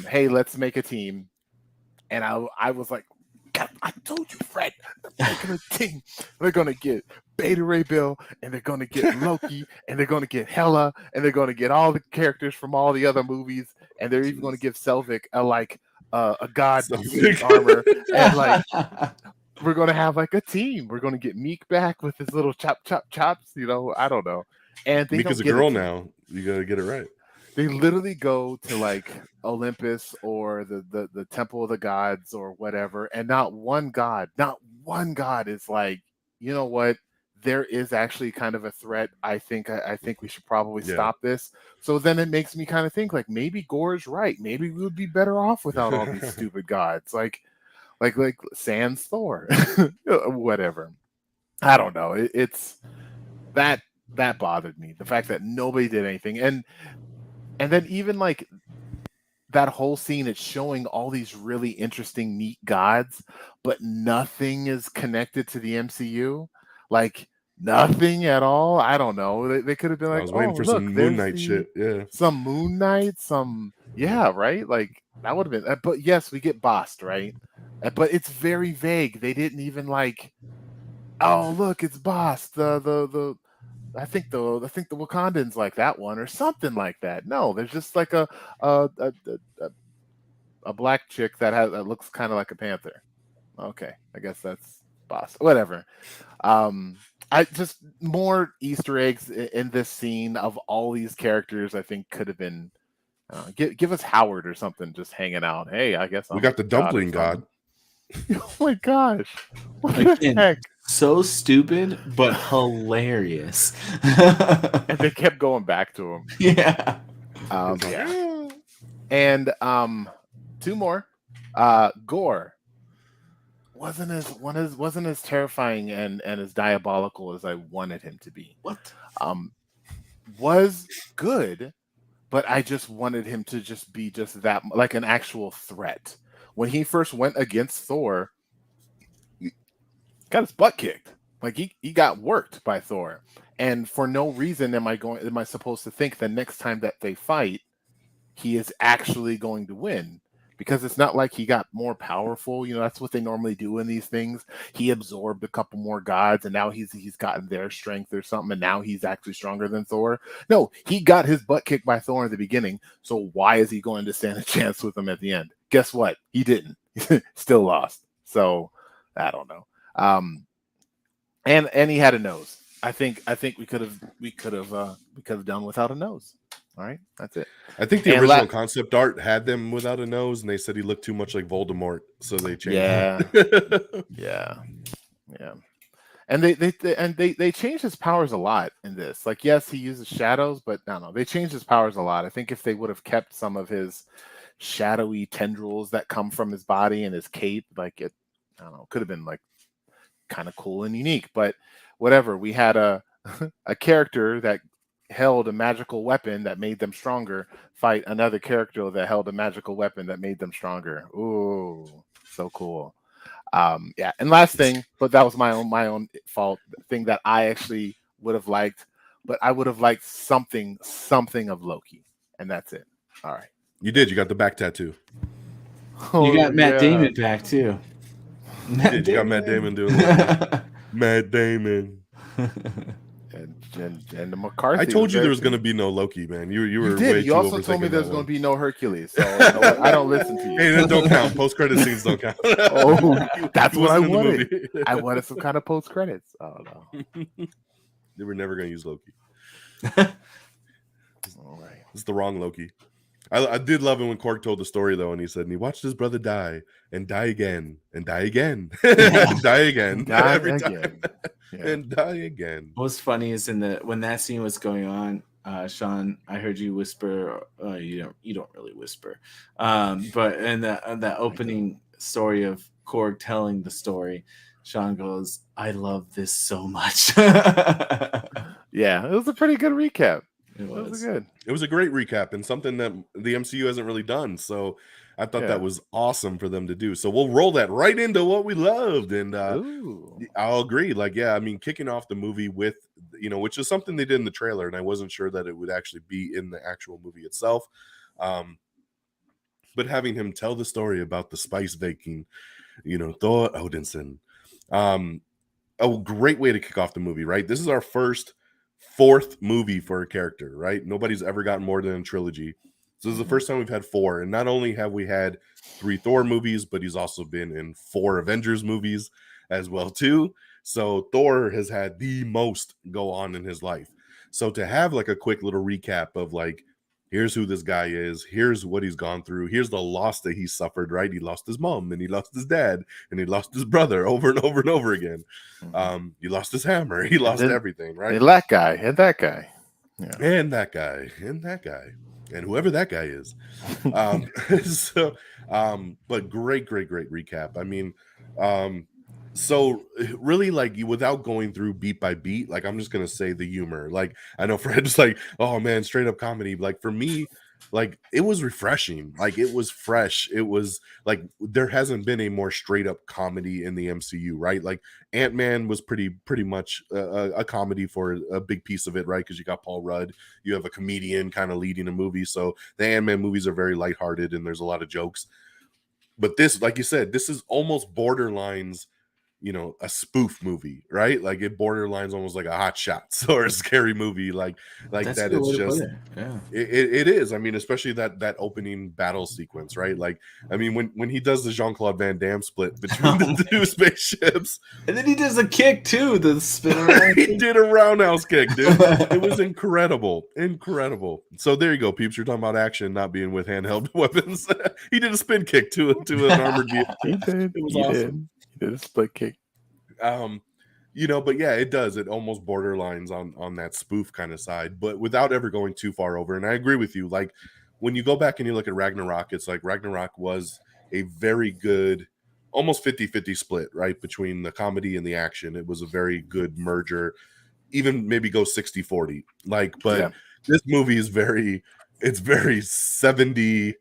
hey, let's make a team, and I was like, I told you, Fred, they're making a team. They're gonna get Beta Ray Bill, and they're going to get Loki, and they're going to get Hela, and they're going to get all the characters from all the other movies, and they're even going to give Selvig a god suit armor, and like we're going to have like a team. We're going to get Meek back with his little chops. You know, I don't know. And they Meek is a girl now. You got to get it right. They literally go to like Olympus or the Temple of the Gods or whatever, and not one god is like, you know what? There is actually kind of a threat. I think we should probably stop this. So then it makes me kind of think like maybe Gore's right. Maybe we would be better off without all these stupid gods, like sans Thor, whatever. I don't know. It's that bothered me. The fact that nobody did anything, and then even like that whole scene, it's showing all these really interesting, neat gods, but nothing is connected to the MCU. Like nothing at all. I don't know. They could have been like, I was waiting for some Moon Knight shit. Yeah. Some Moon Knight, right? Like that would have been, but yes, we get Bast, right? But it's very vague. They didn't even like, oh, look, it's Bast. I think the Wakandans like that one or something like that. No, there's just like a black chick that looks kind of like a panther. Okay, I guess that's Bast. Whatever. I just more Easter eggs in this scene of all these characters. I think could have been give us Howard or something just hanging out. Hey, I guess we got the dumpling god. Oh my gosh! What the heck? So stupid, but hilarious. And they kept going back to him. Yeah. Yeah. And two more. Gore wasn't as terrifying and as diabolical as I wanted him to be. What? Was good, but I just wanted him to just be just that, like an actual threat. When he first went against Thor, he got his butt kicked. Like he got worked by Thor. And for no reason am I supposed to think the next time that they fight, he is actually going to win. Because it's not like he got more powerful. You know, that's what they normally do in these things. He absorbed a couple more gods, and now he's gotten their strength or something, and now he's actually stronger than Thor. No, he got his butt kicked by Thor in the beginning, so why is he going to stand a chance with him at the end? Guess what? He didn't. Still lost. So, I don't know. And he had a nose. I think we could have done without a nose. All right, that's it. I think the original concept art had them without a nose, and they said he looked too much like Voldemort, so they changed. Yeah. And they changed his powers a lot in this. Like, yes, he uses shadows, but no, they changed his powers a lot. I think if they would have kept some of his shadowy tendrils that come from his body and his cape, like it, I don't know, could have been like kind of cool and unique. But whatever, we had a character that held a magical weapon that made them stronger fight another character that held a magical weapon that made them stronger. Ooh, so cool. Yeah, and last thing, but that was my own fault thing that I actually would have liked, but I would have liked something of Loki, and that's it. All right. You did. You got the back tattoo. You got Matt Damon back too. You got Matt Damon doing Matt Damon. And the McCarthy. I told you there was going to be no Loki, man. You were way too You also told me there's going to be no Hercules. So I don't listen to you. Hey, that don't count. Post-credit scenes don't count. Oh, that's what I wanted. I wanted some kind of post-credits. I don't know. They were never going to use Loki. All right. It's the wrong Loki. I did love it when Korg told the story, though, and he said, and he watched his brother die and die again and die again and die again every time. Yeah. And die again. What's funny is when that scene was going on, Sean, I heard you whisper. You don't really whisper, but in the opening story of Korg telling the story, Sean goes, "I love this so much." Yeah, it was a pretty good recap. It was good. It was a great recap and something that the MCU hasn't really done. So I thought that was awesome for them to do. So we'll roll that right into what we loved. And I'll agree. Like, yeah, I mean, kicking off the movie with, which is something they did in the trailer. And I wasn't sure that it would actually be in the actual movie itself. But having him tell the story about the spice baking, Thor Odinson. a great way to kick off the movie, right? This is our fourth movie for a character, right? Nobody's ever gotten more than a trilogy. So this is the first time we've had 4. And not only have we had 3 Thor movies, but he's also been in 4 Avengers movies as well too. So Thor has had the most go on in his life. So to have like a quick little recap of like, here's who this guy is, here's what he's gone through, here's the loss that he suffered, right? He lost his mom and he lost his dad and he lost his brother over and over and over again. He lost his hammer, he lost everything, right? And that guy, and that guy. Yeah. And that guy, and that guy, and whoever that guy is. But great recap. I mean, so really, like, without going through beat by beat, like, I'm just gonna say the humor. Like, I know Fred's like, oh man, straight up comedy. Like, for me, like, it was refreshing. Like, it was fresh. It was like there hasn't been a more straight up comedy in the MCU, right? Like, Ant-Man was pretty much a comedy for a big piece of it, right? Because you got Paul Rudd, you have a comedian kind of leading a movie, so the Ant-Man movies are very lighthearted and there's a lot of jokes. But this, like you said, this is almost borderlines, you know, a spoof movie, right? Like, it borderlines almost like a Hot Shots or a scary movie, like That's that. a good way It's to put just it. Yeah. it is. I mean, especially that opening battle sequence, right? Like, I mean, when he does the Jean-Claude Van Damme split between the two spaceships, and then he does a kick too, the spin around. he did a roundhouse kick, dude. It was incredible. So there you go, peeps. You're talking about action not being with handheld weapons. He did a spin kick to an armored vehicle. He did. It was awesome. He did a split kick. You know, but yeah, it does. It almost borderlines on that spoof kind of side, but without ever going too far over. And I agree with you. Like, when you go back and you look at Ragnarok, it's like Ragnarok was a very good, almost 50-50 split, right? Between the comedy and the action. It was a very good merger, even maybe go 60-40. Like, but this movie is very 70-30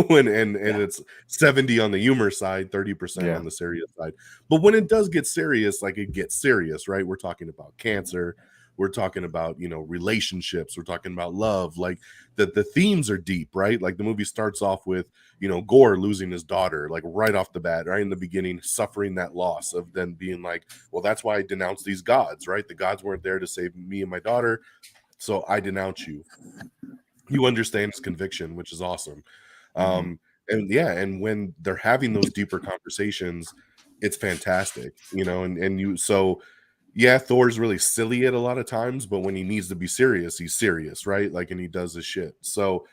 when and it's 70 on the humor side, 30% on the serious side. But when it does get serious, like, it gets serious, right? We're talking about cancer, we're talking about, you know, relationships, we're talking about love. Like, the themes are deep, right? Like, the movie starts off with, you know, Gore losing his daughter, like, right off the bat, right in the beginning, suffering that loss of then being like, well, that's why I denounced these gods, right? The gods weren't there to save me and my daughter, so I denounce you. You understand his conviction, which is awesome. And when they're having those deeper conversations, it's fantastic, you know. Thor's really silly at a lot of times, but when he needs to be serious, he's serious, right? Like, and he does his shit. So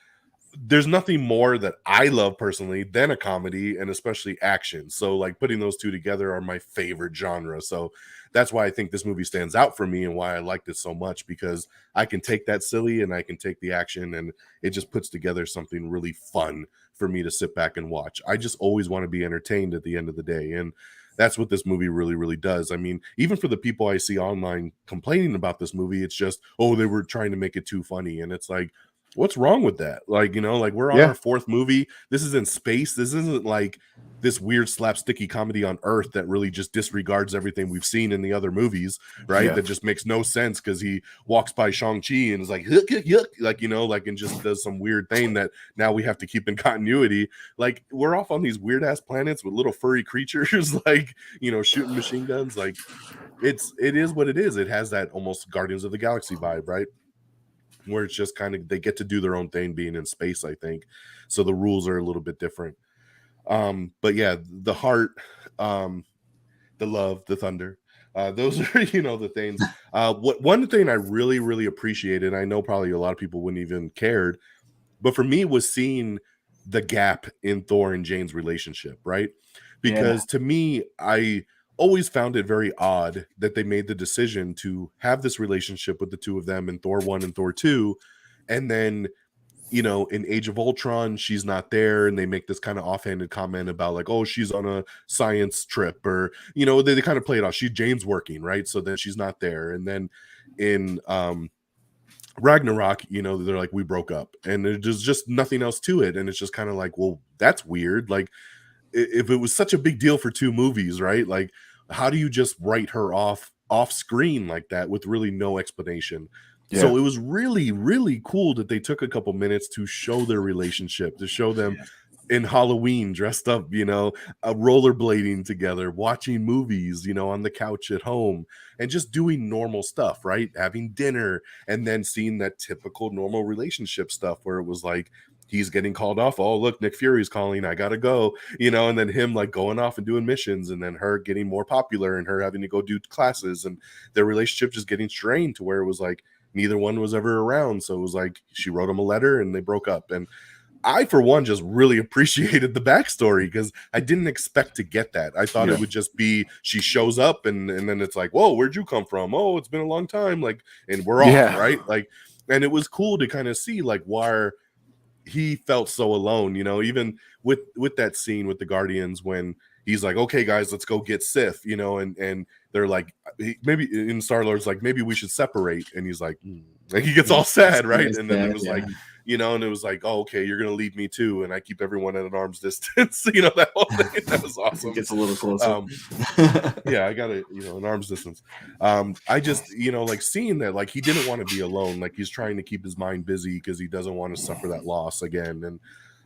there's nothing more that I love personally than a comedy, and especially action. So, like, putting those two together are my favorite genre. So that's why I think this movie stands out for me and why I liked it so much, because I can take that silly and I can take the action, and it just puts together something really fun for me to sit back and watch. I just always want to be entertained at the end of the day. And that's what this movie really does. I mean, even for the people I see online complaining about this movie, it's just, oh, they were trying to make it too funny. And it's like, what's wrong with that? Like, you know, like, we're on our 4th movie. This is in space. This isn't like this weird slapsticky comedy on Earth that really just disregards everything we've seen in the other movies, right? That just makes no sense because he walks by Shang-Chi and is like, yuck, yuck, yuck, like, you know, like, and just does some weird thing that now we have to keep in continuity. Like, we're off on these weird ass planets with little furry creatures, like, you know, shooting machine guns. Like, it is what it is. It has that almost Guardians of the Galaxy vibe, right? Where it's just kind of, they get to do their own thing being in space, I think. So the rules are a little bit different. But yeah, the heart, the love, the thunder, those are, you know, the things. One thing I really appreciated, I know probably a lot of people wouldn't even cared, but for me, was seeing the gap in Thor and Jane's relationship, right? Because to me, I always found it very odd that they made the decision to have this relationship with the two of them in Thor 1 and Thor 2, and then, you know, in Age of Ultron, she's not there, and they make this kind of offhanded comment about, like, oh, she's on a science trip, or, you know, they kind of play it off. Jane's working, right? So then she's not there. And then in Ragnarok, you know, they're like, we broke up, and there's just nothing else to it. And it's just kind of like, well, that's weird. Like, if it was such a big deal for 2 movies, right? Like, how do you just write her off screen like that with really no explanation? So it was really cool that they took a couple minutes to show their relationship, to show them in Halloween dressed up, you know, rollerblading together, watching movies, you know, on the couch at home, and just doing normal stuff, right? Having dinner, and then seeing that typical normal relationship stuff where it was like, he's getting called off. Oh, look, Nick Fury's calling. I gotta go, you know, and then him like going off and doing missions, and then her getting more popular and her having to go do classes, and their relationship just getting strained to where it was like neither one was ever around. So it was like she wrote him a letter and they broke up. And I, for one, just really appreciated the backstory because I didn't expect to get that. I thought it would just be she shows up and then it's like, whoa, where'd you come from? Oh, it's been a long time. Like, and we're off, right? Like, and it was cool to kind of see like why he felt so alone, you know, even with that scene with the Guardians when he's like, okay, guys, let's go get Sif, you know, and they're like, maybe in Star-Lord's like, maybe we should separate. And he's like he gets all sad, right? And then it was like, you know, and it was like, oh, okay, you're gonna leave me too, and I keep everyone at an arm's distance. You know, that whole thing, that was awesome. It gets a little closer. Yeah, I gotta, you know, an arm's distance. I just, you know, like seeing that, like he didn't want to be alone, like he's trying to keep his mind busy because he doesn't want to suffer that loss again. And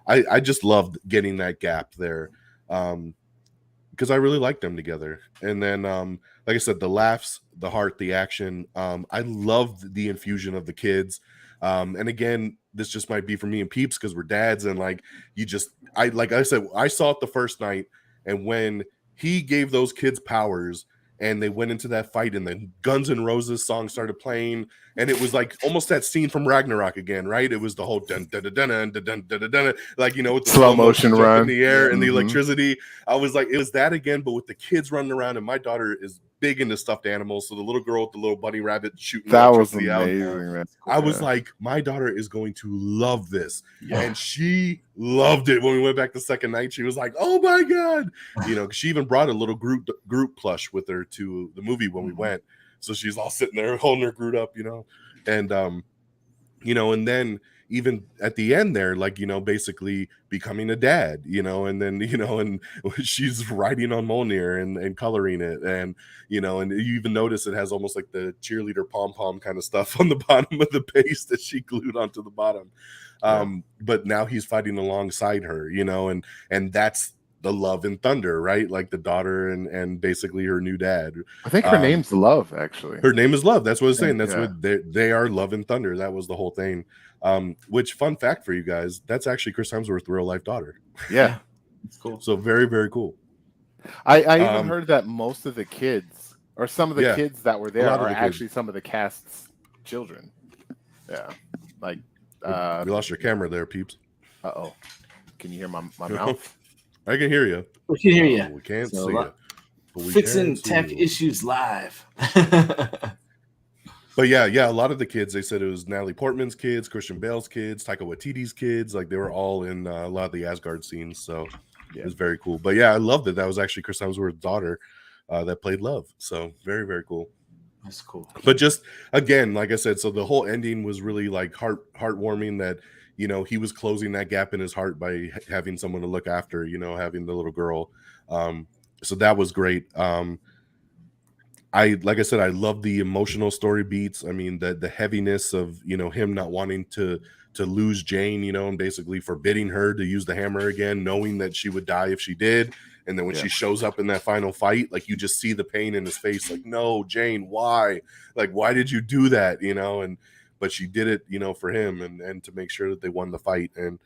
I just loved getting that gap there. Because I really liked them together. And then, like I said, the laughs, the heart, the action. I loved the infusion of the kids. And again, this just might be for me and Peeps because we're dads, and like like I said, I saw it the first night, and when he gave those kids powers and they went into that fight, and then Guns N' Roses song started playing, and it was like almost that scene from Ragnarok again, right? It was the whole dun dun dun dun dun dun dun dun, like, you know, with the slow motion run in the air and the electricity. I was like, it was that again, but with the kids running around, and my daughter is big into stuffed animals, so the little girl with the little bunny rabbit shooting that was amazing. Out. I was like, my daughter is going to love this, and she loved it. When we went back the second night, she was like, oh my god, you know, she even brought a little group plush with her to the movie when we went, so she's all sitting there holding her Groot up, you know. And you know, and then even at the end there, like, you know, basically becoming a dad, you know, and then, you know, and she's writing on Mjolnir and coloring it, and, you know, and you even notice it has almost like the cheerleader pom-pom kind of stuff on the bottom of the base that she glued onto the bottom. But now he's fighting alongside her, you know, and that's the Love and Thunder, right? Like the daughter and basically her new dad. I think her name's Love, actually. Her name is Love. That's what I was saying. That's what they are, Love and Thunder. That was the whole thing. Which, fun fact for you guys, that's actually Chris Hemsworth's real life daughter. Yeah. It's cool. So very, very cool. I even heard that most of the kids, or some of the kids that were there, are actually some of the cast's children. Yeah. Like you lost your camera there, Peeps. Uh-oh. Can you hear my mouth? I can hear you. We can hear you. We can't see you. Fixing tech issues live. But yeah, a lot of the kids, they said it was Natalie Portman's kids, Christian Bale's kids, Taika Waititi's kids. Like, they were all in a lot of the Asgard scenes. So it was very cool. But yeah, I loved it. That was actually Chris Hemsworth's daughter that played Love. So very, very cool. That's cool. But just, again, like I said, so the whole ending was really like heartwarming, that, you know, he was closing that gap in his heart by having someone to look after, you know, having the little girl. So that was great. Like I said, I love the emotional story beats. I mean, the heaviness of, you know, him not wanting to lose Jane, you know, and basically forbidding her to use the hammer again, knowing that she would die if she did. And then when she shows up in that final fight, like, you just see the pain in his face, like, no, Jane, why? Like, why did you do that? You know, but she did it, you know, for him and to make sure that they won the fight. And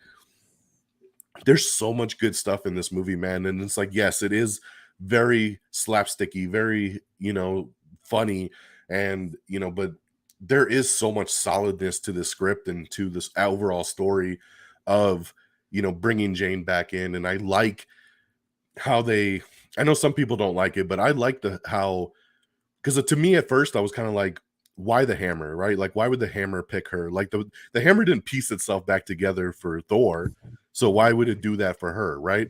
there's so much good stuff in this movie, man. And it's like, yes, it is very slapsticky, very, you know, funny, and, you know, but there is so much solidness to the script and to this overall story of, you know, bringing Jane back in. And I like how I know some people don't like it, but I like because to me at first I was kind of like, why the hammer, right? Like, why would the hammer pick her? Like, the hammer didn't piece itself back together for Thor, so why would it do that for her, right?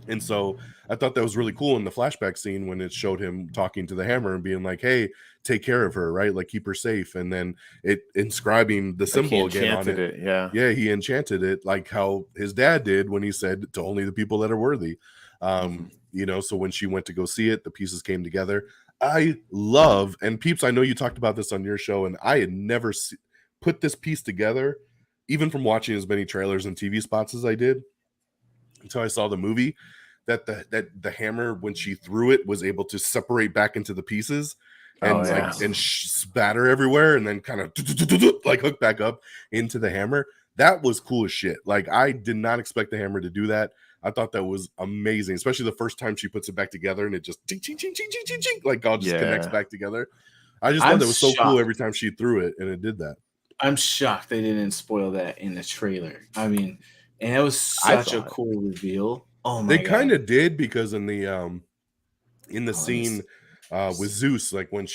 And so I thought that was really cool in the flashback scene when it showed him talking to the hammer and being like, hey, take care of her, right? Like, keep her safe. And then it inscribing the symbol again on it. Yeah, he enchanted it, like how his dad did when he said to only the people that are worthy. You know, so when she went to go see it, the pieces came together. I love, and Peeps, I know you talked about this on your show, and I had never put this piece together, even from watching as many trailers and TV spots as I did. until I saw the movie that the hammer, when she threw it, was able to separate back into the pieces and spatter everywhere, and then kind of like hook back up into the hammer. That was cool as shit. Like, I did not expect the hammer to do that. I thought that was amazing, especially the first time she puts it back together and it just ching, ching, ching, ching, ching, ching, ching, like all just connects back together. I just thought that was so cool every time she threw it, and it did that. I'm shocked they didn't spoil that in the trailer. I mean, and it was such a cool reveal. Oh my god. They kind of did, because in the scene with Zeus, like when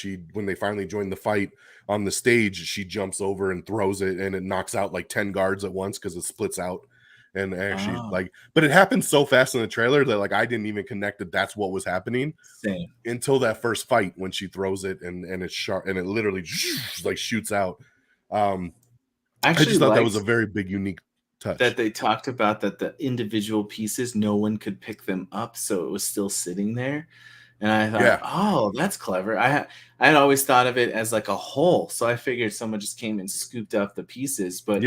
they finally joined the fight on the stage, she jumps over and throws it, and it knocks out like 10 guards at once because it splits out. And actually, but it happened so fast in the trailer that like I didn't even connect that that's what was happening. Same. Until that first fight when she throws it and it's sharp and it literally like shoots out. I just thought that was a very big, unique touch. That they talked about that the individual pieces, no one could pick them up, so it was still sitting there. And I thought, oh, that's clever. I had always thought of it as like a whole, so I figured someone just came and scooped up the pieces. But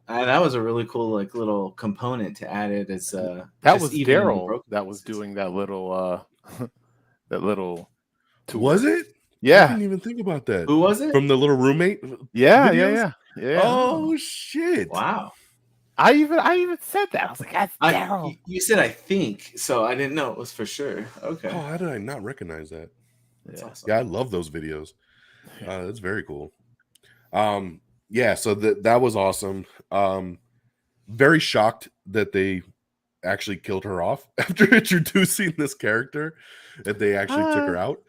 that was a really cool like little component to add it as that was Daryl that was doing that little that little tour. Was it? Yeah, I didn't even think about that. Who was it? From the little roommate? Yeah. Oh shit! Wow. I even said that. I was like, that's Daryl. You said I think, so I didn't know it was for sure. Okay. Oh, how did I not recognize that? That's awesome. Yeah, I love those videos. That's very cool. So that was awesome. Very shocked that they actually killed her off after introducing this character, that they actually took her out.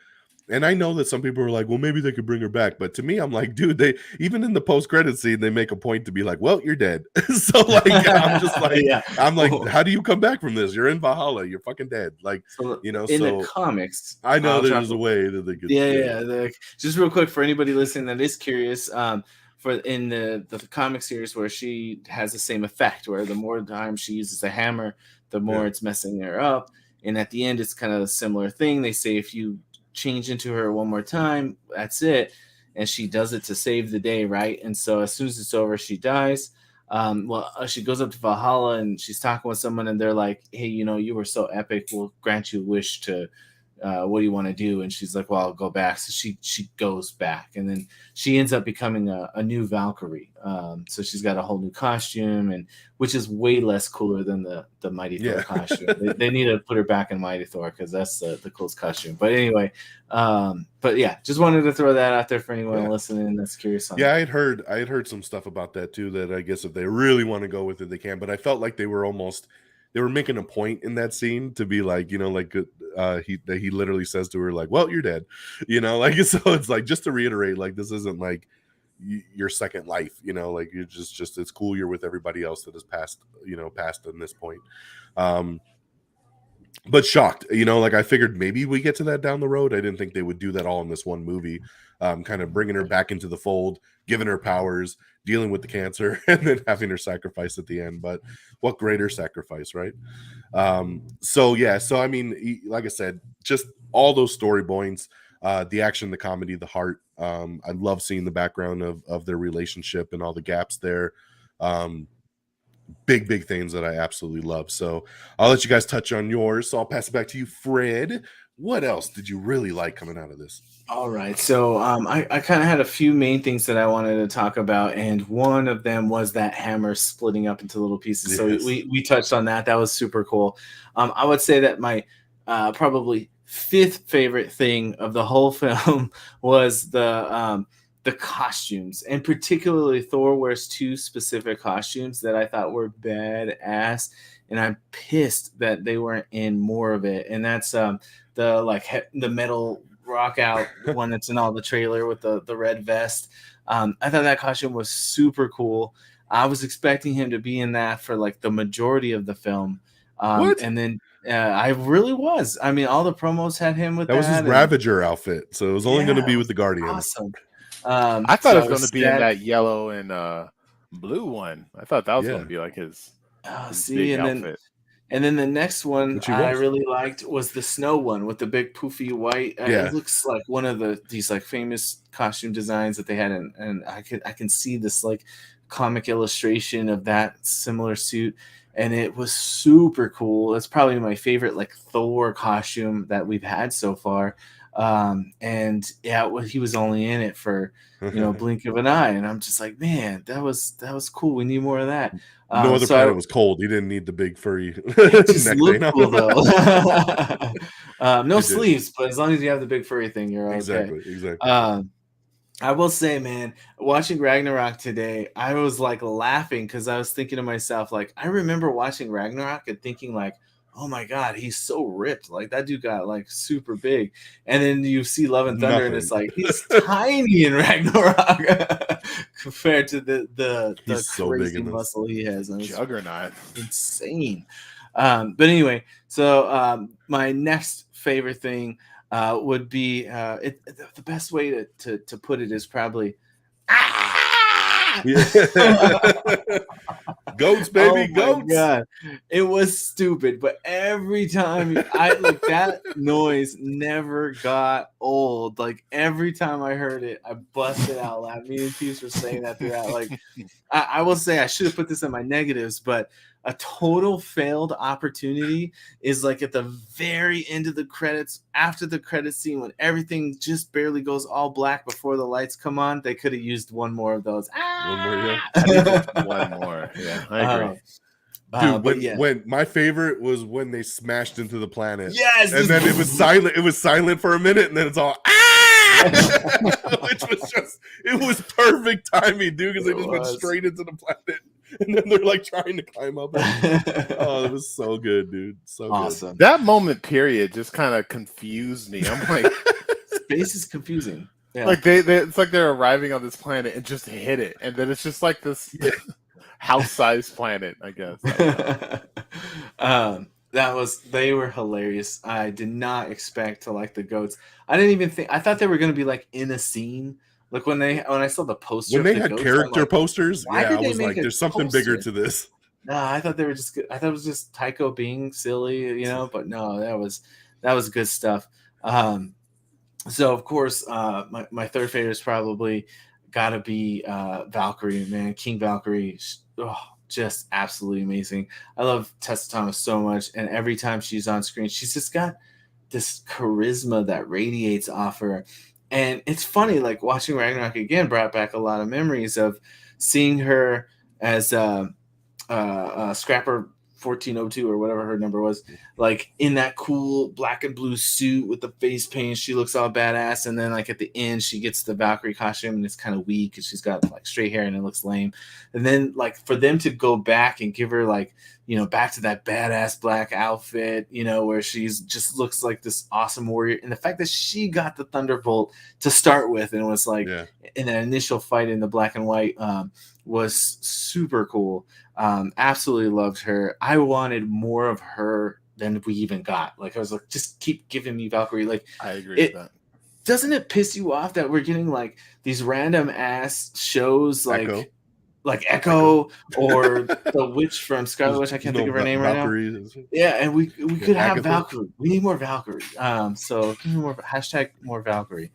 And I know that some people are like, well, maybe they could bring her back. But to me, I'm like, dude, they even in the post-credit scene, they make a point to be like, well, you're dead. So like, I'm just like, I'm like, how do you come back from this? You're in Valhalla. You're fucking dead. Like, in the comics, I know there's a way that they could. Just real quick for anybody listening that is curious, for in the comic series where she has the same effect, where the more time she uses the hammer, the more it's messing her up. And at the end, it's kind of a similar thing. They say if you change into her one more time, that's it, and she does it to save the day, right? And so as soon as it's over, she dies. She goes up to Valhalla and she's talking with someone, and they're like, hey, you were so epic, we'll grant you a wish to what do you want to do? And she's like, well, I'll go back. So she goes back, and then she ends up becoming a new Valkyrie. So she's got a whole new costume, and which is way less cooler than the Mighty Thor costume. They need to put her back in Mighty Thor because that's the coolest costume. But anyway, just wanted to throw that out there for anyone listening that's curious on I had heard some stuff about that too, that I guess if they really want to go with it, they can. But I felt like they were making a point in that scene to be like, he literally says to her like, well, you're dead, like, so it's like, just to reiterate, like, this isn't like your second life, like, you're just it's cool you're with everybody else that has passed in this point. But shocked, like, I figured maybe we get to that down the road. I didn't think they would do that all in this one movie, kind of bringing her back into the fold, giving her powers, dealing with the cancer, and then having her sacrifice at the end. But what greater sacrifice, right? So I mean, like I said, just all those story points, the action, the comedy, the heart. I love seeing the background of their relationship and all the gaps there. Big things that I absolutely love. So I'll let you guys touch on yours. So I'll pass it back to you, Fred. What else did you really like coming out of this? All right. So I kind of had a few main things that I wanted to talk about. And one of them was that hammer splitting up into little pieces. Yes. So we touched on that. That was super cool. I would say that my probably fifth favorite thing of the whole film was the costumes, and particularly Thor wears two specific costumes that I thought were badass. And I'm pissed that they weren't in more of it. And that's the metal rock out one that's in all the trailer with the red vest. I thought that costume was super cool. I was expecting him to be in that for like the majority of the film. And then I really was. I mean, all the promos had him with that. That was his Ravager outfit. So it was only going to be with the Guardians. Awesome. I thought it was going to be in that yellow and blue one. I thought that was going to be like his big outfit. And then the next one I really liked was the snow one with the big poofy white. It looks like one of these like famous costume designs that they had, and I can see this like comic illustration of that similar suit. and it was super cool. It's probably my favorite like Thor costume that we've had so far. And yeah, he was only in it for blink of an eye, and I'm just like, man, that was cool. We need more of that. No other So planet was cold. He didn't need the big furry it just neck looked thing. cool though. No It did. sleeves, but as long as you have the big furry thing, you're okay. Exactly. I will say, man, watching Ragnarok today, I was like laughing because I was thinking to myself, like, I remember watching Ragnarok and thinking, like, oh my God, he's so ripped. Like, that dude got like super big. And then you see Love and Thunder, and it's like, he's tiny in Ragnarok compared to the so crazy big in muscle he has. Juggernaut. Insane. But anyway, so my next favorite thing would be the best way to put it is probably goats, baby, goats. God. It was stupid, but every time I like that noise never got old. Like every time I heard it, I busted out laughing. Me and Peeps were saying that throughout. Like I will say I should have put this in my negatives, but a total failed opportunity is like at the very end of the credits, after the credit scene, when everything just barely goes all black before the lights come on. They could have used one more of those. One more, yeah. I think one more. Yeah, I agree. Dude, when my favorite was when they smashed into the planet. Yes, and then it was silent. It was silent for a minute, and then it's all which was it was perfect timing, dude, because they just went straight into the planet. And then they're like trying to climb up. Oh, it was so good, dude. So awesome. Good. That moment period just kind of confused me. I'm like, space is confusing. Yeah. Like it's like they're arriving on this planet and just hit it, and then it's just like this house-sized planet, I guess. They were hilarious. I did not expect to like the goats. I didn't even think. I thought they were going to be like in a scene. Like when I saw the poster, when they had character posters, I was like, "There's something bigger to this." No, I thought they were just good. I thought it was just Tycho being silly, But no, that was good stuff. So of course, my third favorite is probably got to be Valkyrie, man. King Valkyrie, just absolutely amazing. I love Tessa Thomas so much, and every time she's on screen, she's just got this charisma that radiates off her. And it's funny, like watching Ragnarok again brought back a lot of memories of seeing her as Scrapper 1402 or whatever her number was, like in that cool black and blue suit with the face paint. She looks all badass, and then like at the end she gets the Valkyrie costume and it's kind of weak because she's got like straight hair and it looks lame. And then like for them to go back and give her like back to that badass black outfit, where she's just looks like this awesome warrior, and the fact that she got the Thunderbolt to start with and was like in that initial fight in the black and white was super cool. Absolutely loved her. I wanted more of her than we even got. Like I was like, just keep giving me Valkyrie. Like I agree with that. Doesn't it piss you off that we're getting like these random ass shows like Echo or the witch from Scarlet Witch? I can't think of her name Valkyrie right now. Yeah, and we could have Valkyrie. We need more Valkyrie. So give me more Valkyrie.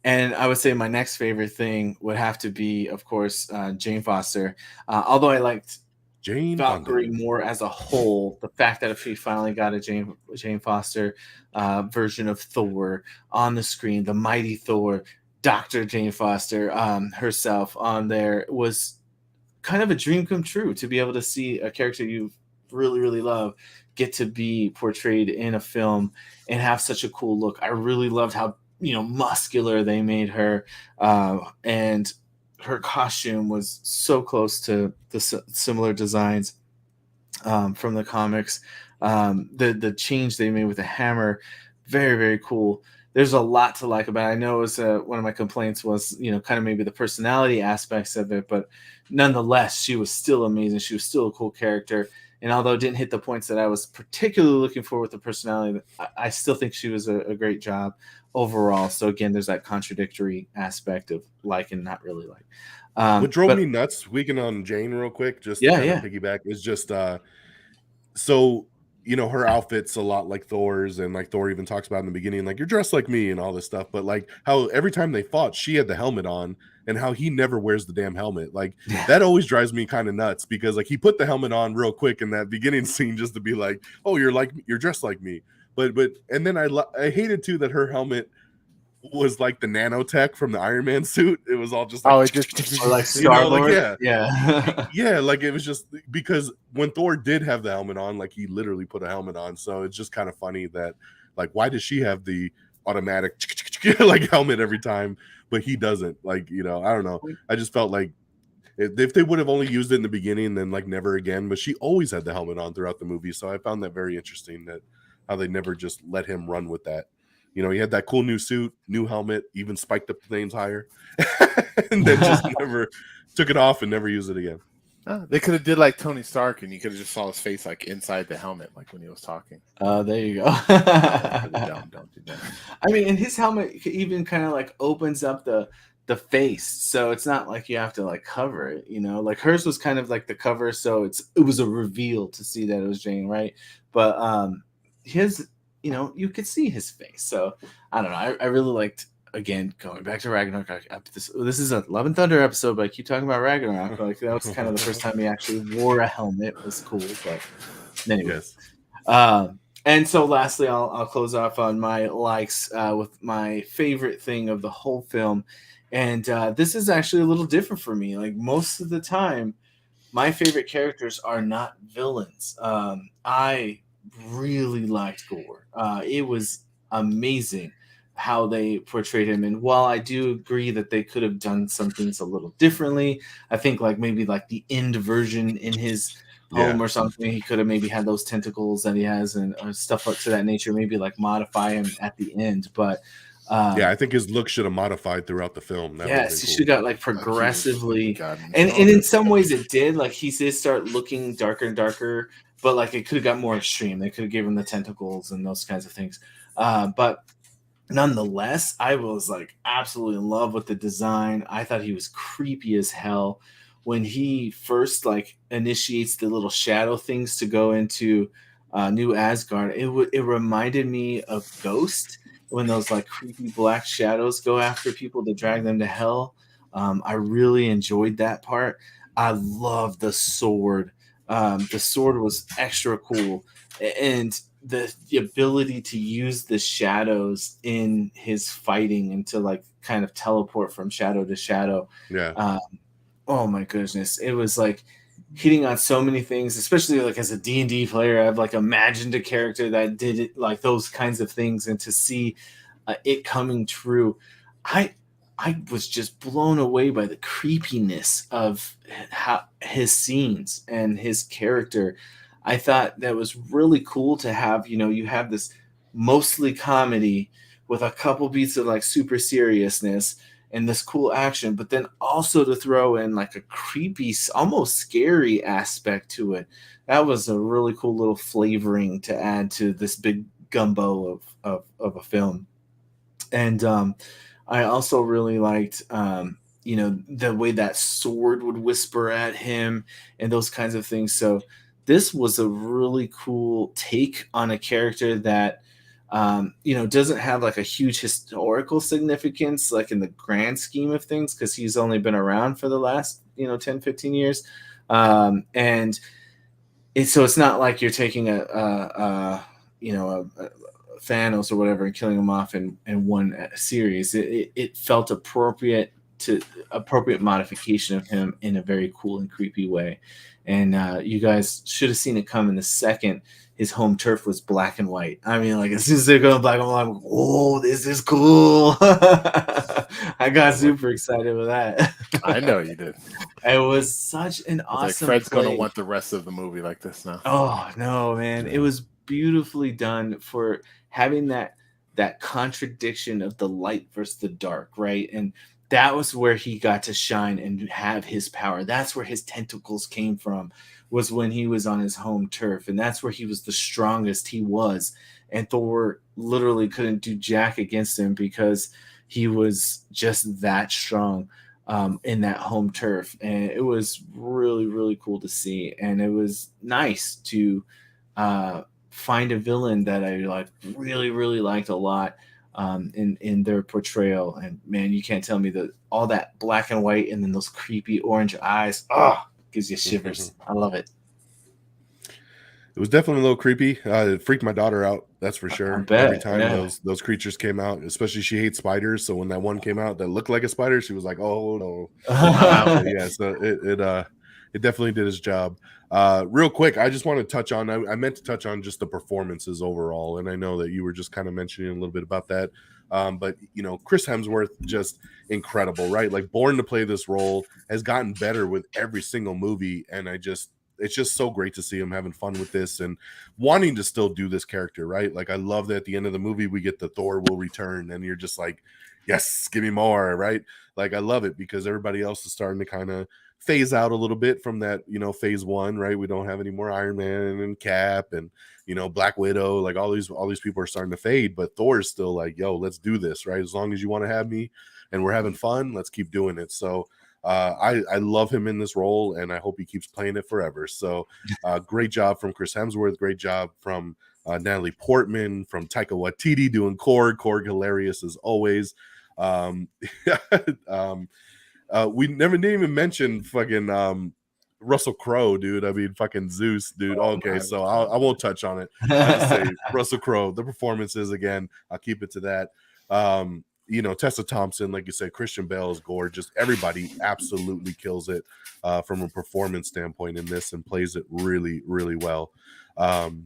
And I would say my next favorite thing would have to be, of course, Jane Foster. Although I liked Jane Valkyrie more as a whole, the fact that if she finally got a Jane Foster version of Thor on the screen, the mighty Thor, Dr. Jane Foster herself on there, was kind of a dream come true to be able to see a character you really, really love get to be portrayed in a film and have such a cool look. I really loved how muscular they made her, and her costume was so close to the similar designs from the comics. The change they made with the hammer, very, very cool. There's a lot to like about it. I know it was one of my complaints was, kind of maybe the personality aspects of it, but nonetheless, she was still amazing. She was still a cool character. And although it didn't hit the points that I was particularly looking for with the personality, I still think she was a great job overall. So again, there's that contradictory aspect of like and not really like. What drove me nuts, speaking on Jane real quick, just to piggyback, is just so you know, her outfit's a lot like Thor's, and like Thor even talks about in the beginning, like, you're dressed like me and all this stuff. But like how every time they fought, she had the helmet on, and how he never wears the damn helmet. Like Yeah. that always drives me kind of nuts, because like he put the helmet on real quick in that beginning scene just to be like, oh, you're dressed like me. But and then I hated too that her helmet was like the nanotech from the Iron Man suit. It was all just like, Oh, it just Or like you know, like, Star-Lord. yeah. Yeah, like it was just because when Thor did have the helmet on, like he literally put a helmet on. So it's just kind of funny that, like, why does she have the automatic like helmet every time, but he doesn't? Like, you know, I don't know. I just felt like if they would have only used it in the beginning, then like never again. But she always had the helmet on throughout the movie, so I found that very interesting, that how they never just let him run with that. You know, he had that cool new suit, new helmet, even spiked the flames higher, and then just never took it off and never used it again. They could have did like Tony Stark, and you could have just saw his face like inside the helmet, like when he was talking. There you go. Don't do that. I mean, and his helmet even kind of like opens up the face, so it's not like you have to like cover it, you know. Like hers was kind of like the cover, so it was a reveal to see that it was Jane, right? But his, you know, you could see his face. So I don't know. I really liked, again, going back to Ragnarok. This is a Love and Thunder episode, but I keep talking about Ragnarok. Like that was kind of the first time he actually wore a helmet. It was cool, but anyway. Yes. And so lastly, I'll close off on my likes with my favorite thing of the whole film. And this is actually a little different for me. Like most of the time, my favorite characters are not villains. I really liked Gore. It was amazing how they portrayed him. And while I do agree that they could have done some things a little differently, I think like maybe like the end version in his home or something, he could have maybe had those tentacles that he has and stuff like to that nature, maybe like modify him at the end. But I think his look should have modified throughout the film. Yes, he should have got like progressively, God, and in some ways it did. Like he did start looking darker and darker, but like it could have got more extreme. They could have given him the tentacles and those kinds of things. But nonetheless, I was like absolutely in love with the design. I thought he was creepy as hell when he first like initiates the little shadow things to go into New Asgard. It reminded me of Ghost, when those like creepy black shadows go after people to drag them to hell. I really enjoyed that part. I love the sword. The sword was extra cool, and the ability to use the shadows in his fighting and to like kind of teleport from shadow to shadow. Yeah. Oh my goodness, it was like hitting on so many things, especially like as a D&D player. I've like imagined a character that did it, like those kinds of things, and to see it coming true, I was just blown away by the creepiness of how his scenes and his character. I thought that was really cool to have, you know, you have this mostly comedy with a couple beats of like super seriousness and this cool action, but then also to throw in like a creepy, almost scary aspect to it. That was a really cool little flavoring to add to this big gumbo of a film. And I also really liked, you know, the way that sword would whisper at him and those kinds of things. So this was a really cool take on a character that, you know, doesn't have like a huge historical significance, like in the grand scheme of things, because he's only been around for the last, you know, 10, 15 years. And it's not like you're taking a Thanos or whatever and killing him off in one series. It felt appropriate modification of him in a very cool and creepy way. And you guys should have seen it come in the second his home turf was black and white. I mean, like as soon as they're going black and white, I'm like, oh, this is cool. I got super excited with that. I know you did. It was such an awesome. Like Fred's play. gonna want the rest of the movie like this now. Oh no, man! It was beautifully done for having that contradiction of the light versus the dark, right? And that was where he got to shine and have his power. That's where his tentacles came from, was when he was on his home turf, and that's where he was the strongest he was. And Thor literally couldn't do jack against him because he was just that strong in that home turf. And it was really, really cool to see. And it was nice to find a villain that I like really, really liked a lot in their portrayal. And man, you can't tell me that all that black and white and then those creepy orange eyes. Oh, gives you shivers. I love it. It was definitely a little creepy. It freaked my daughter out, that's for sure. bet, Every time yeah. those creatures came out, especially she hates spiders. So when that one came out that looked like a spider, she was like, "Oh no!" Yeah, so it definitely did its job. Real quick, I just want to touch on. I meant to touch on just the performances overall, and I know that you were just kind of mentioning a little bit about that. But you know, Chris Hemsworth, just incredible, right? Like, born to play this role, has gotten better with every single movie, and it's just so great to see him having fun with this and wanting to still do this character, right? Like, I love that at the end of the movie we get the Thor will return, and you're just like, yes, give me more, right? Like, I love it because everybody else is starting to kind of phase out a little bit from that, you know, phase one, right? We don't have any more Iron Man and Cap and, you know, Black Widow. Like, all these people are starting to fade, but Thor is still like, yo, let's do this, right? As long as you want to have me and we're having fun, let's keep doing it. So I love him in this role, and I hope he keeps playing it forever. So great job from Chris Hemsworth. Great job from Natalie Portman, from Taika Waititi doing Korg hilarious as always. We didn't even mention fucking Russell Crowe, dude. I mean, fucking Zeus, dude. Okay, so I won't touch on it. I'll just say Russell Crowe, the performances again. I'll keep it to that. You know, Tessa Thompson, like you said, Christian Bale is gorgeous. Everybody absolutely kills it from a performance standpoint in this and plays it really, really well.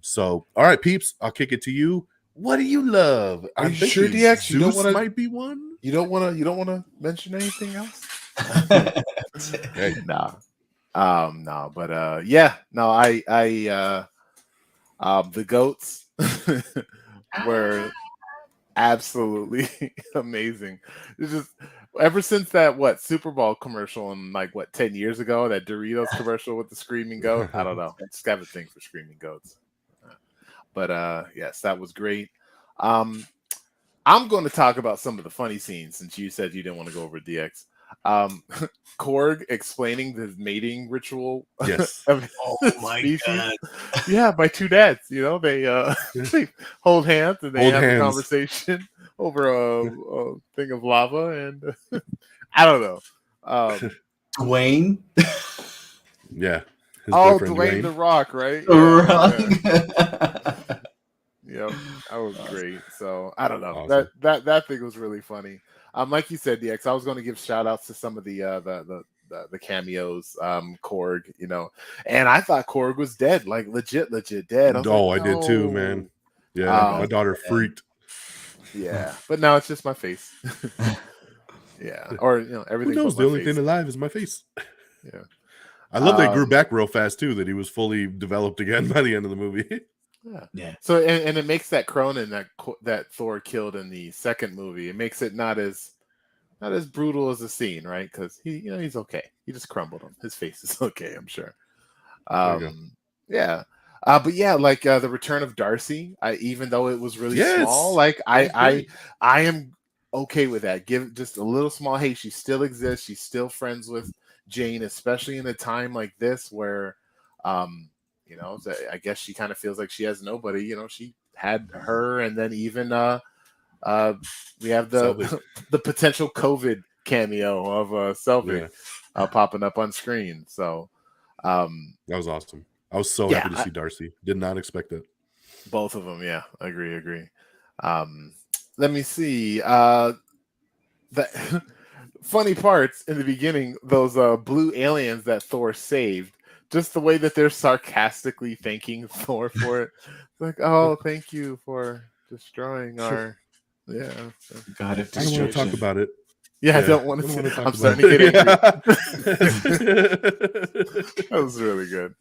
So, all right, peeps, I'll kick it to you. What do you love? Are you sure, DX? You don't want to might be one. You don't want to mention anything else? Hey. No, but yeah, no, the goats were absolutely amazing. It's just ever since that Super Bowl commercial and like 10 years ago, that Doritos commercial with the screaming goat. I don't know. I just have a thing for screaming goats. But yes, that was great. I'm going to talk about some of the funny scenes since you said you didn't want to go over DX. Korg explaining the mating ritual. Yes. Of Oh my species. god. Yeah, my two dads, you know, they they hold hands and they have a conversation over a thing of lava, and I don't know. Dwayne. Yeah. Dwayne the Rock, right? Yeah, that was great. So I don't know. Awesome. That thing was really funny. Like you said, DX, I was going to give shout outs to some of the cameos, Korg, you know, and I thought Korg was dead, like legit dead. I did too, man. Yeah, my daughter freaked. Yeah, but now it's just my face. Yeah, or you know, everything. Who knows? The only thing alive is my face. Yeah, I love that he grew back real fast too. That he was fully developed again by the end of the movie. Yeah. So and it makes that Cronin that Thor killed in the second movie. It makes it not as brutal as the scene, right? Because he's okay. He just crumbled him. His face is okay, I'm sure. Yeah. But yeah, like the return of Darcy. Even though it was really small, like I am okay with that. Give just a little small. Hey, she still exists. She's still friends with Jane, especially in a time like this where, you know, I guess she kind of feels like she has nobody. You know, she had her, and then even we have the potential COVID cameo of Selvig popping up on screen. So that was awesome. I was so happy to see Darcy. Did not expect it. Both of them, yeah. Agree. Let me see. The funny parts in the beginning, those blue aliens that Thor saved. Just the way that they're sarcastically thanking Thor for it. Like, oh, thank you for destroying our... Yeah. God, I don't want to talk about it. Yeah, I don't want to talk I'm starting to get angry. That was really good.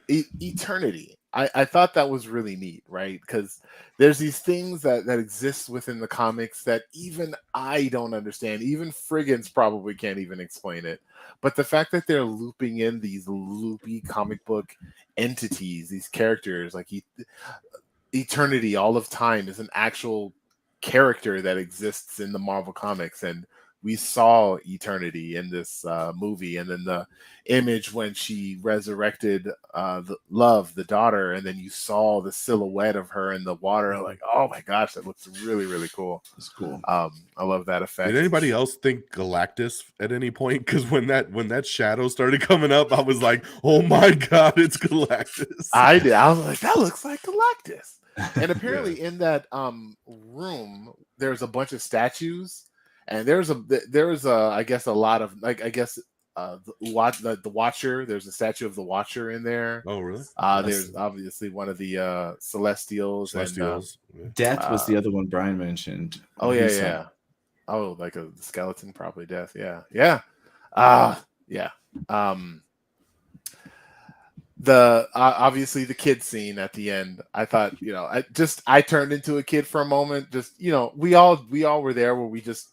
Eternity. I thought that was really neat, right? Because there's these things that exist within the comics that even I don't understand. Even Frigginz probably can't even explain it. But the fact that they're looping in these loopy comic book entities, these characters, like Eternity, all of time, is an actual character that exists in the Marvel comics, and we saw eternity in this movie, and then the image when she resurrected the daughter, and then you saw the silhouette of her in the water. Like, oh my gosh, that looks really, really cool. It's cool. I love that effect. Did anybody else think Galactus at any point? Because when that shadow started coming up, I was like, oh my god, it's Galactus. I did. I was like, that looks like Galactus. And apparently in that room, there's a bunch of statues, and there's I guess a lot of the Watcher. There's a statue of the Watcher in there. Oh, really? There's obviously one of the Celestials. And, Death was the other one Brian mentioned. Oh yeah. Oh, like a skeleton, probably Death. Yeah. Yeah. The obviously the kid scene at the end, I thought, I turned into a kid for a moment. Just, we all were there where we just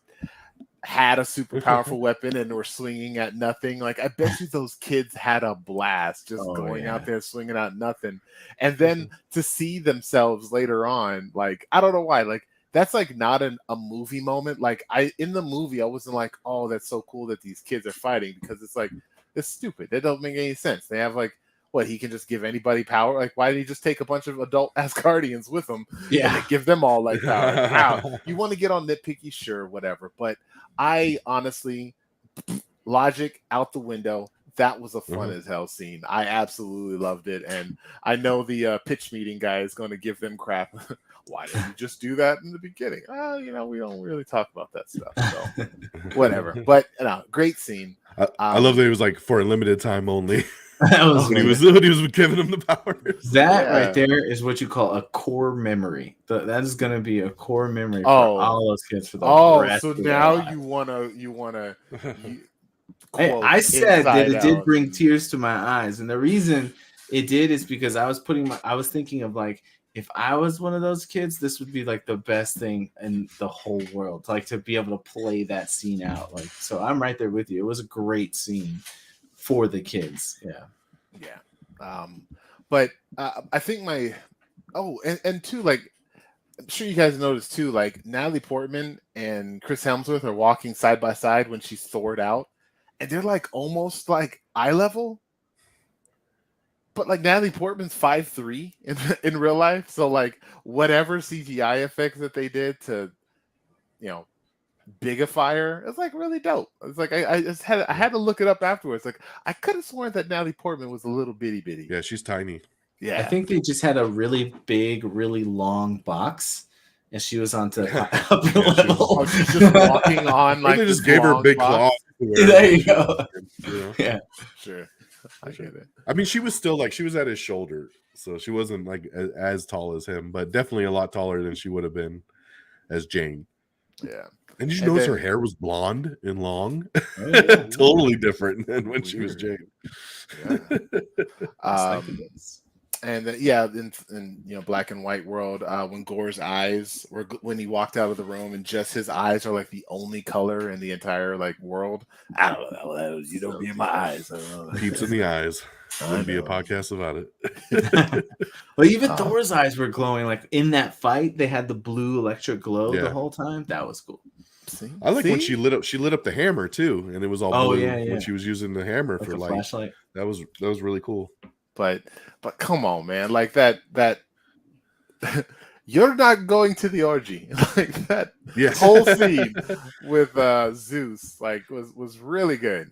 had a super powerful weapon and were swinging at nothing. Like, I bet you those kids had a blast just going out there swinging at nothing. And then to see themselves later on, like, I don't know why, like, that's like not a movie moment. Like, in the movie, I wasn't like, oh, that's so cool that these kids are fighting, because it's like, it's stupid. That doesn't make any sense. They have like, what, he can just give anybody power? Like, why did he just take a bunch of adult Asgardians with him? Yeah, and give them all like power. Wow, you want to get on nitpicky, sure, whatever. But I honestly, logic out the window. That was a fun as hell scene. I absolutely loved it, and I know the pitch meeting guy is going to give them crap. Why didn't you just do that in the beginning? We don't really talk about that stuff, so whatever. But great scene. I love that it was like for a limited time only. That was when he was giving him the powers. That right there is what you call a core memory. That is going to be a core memory for all those kids for the rest so of now their you wanna Hey, I said that it did bring out. tears to my eyes, and the reason it did is because I was thinking of, like, if I was one of those kids, this would be like the best thing in the whole world, like, to be able to play that scene out. Like, so I'm right there with you. It was a great scene for the kids. Yeah. But I think and too, like, I'm sure you guys noticed too, like, Natalie Portman and Chris Hemsworth are walking side by side when she's Thored out, and they're like almost like eye level. But like, Natalie Portman's 5'3" in real life, so like whatever CGI effects that they did to, bigify her, it's like really dope. It's like I had to look it up afterwards. Like, I could have sworn that Natalie Portman was a little bitty. Yeah, she's tiny. Yeah, I think they just had a really big, really long box, and she was on to upper level. She's just walking on like. They just gave her big claws. There you go. Yeah, sure. I get it. I mean, she was still like, she was at his shoulder, so she wasn't like as tall as him, but definitely a lot taller than she would have been as Jane. Yeah. And did you notice her hair was blonde and long? Oh, yeah. Totally different than when she was Jane. Yeah. And in black and white world, when Gore's eyes were, when he walked out of the room and just his eyes are like the only color in the entire like world. I don't know. You don't be in my eyes. Peeps in the eyes. Wouldn't be a podcast about it. Well, even Thor's eyes were glowing. Like, in that fight, they had the blue electric glow the whole time. That was cool. I like when she lit up the hammer too, and it was all blue when she was using the hammer for light. Flashlight. That was really cool. But come on, man, like that you're not going to the orgy. Like, that whole scene with Zeus, like, was really good.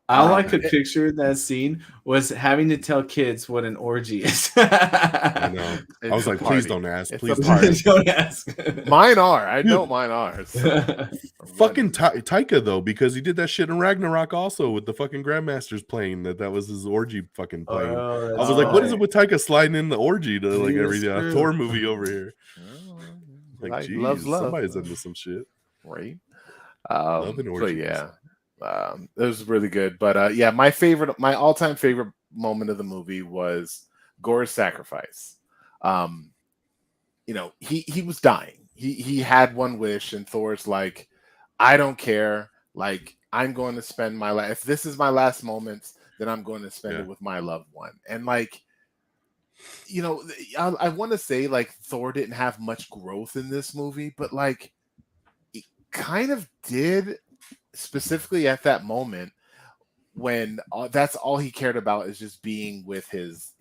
All I could picture in that scene was having to tell kids what an orgy is. I know. I was like, please don't ask. Please don't ask. Mine are. I know mine are. So. Fucking Taika, though, because he did that shit in Ragnarok also with the fucking Grandmasters playing. That was his orgy fucking playing. I was like, what is it with Taika sliding in the orgy to like every Thor movie over here? Like, geez, love. Somebody's into some shit. Right. Love and orgies. But yeah. It was really good, but my all-time favorite moment of the movie was Gore's sacrifice. He was dying. He had one wish, and Thor's like, I don't care. Like, I'm going to spend my life. If this is my last moments, then I'm going to spend it with my loved one. And like, I want to say like Thor didn't have much growth in this movie, but like, it kind of did. specifically at that moment when that's all he cared about is just being with his,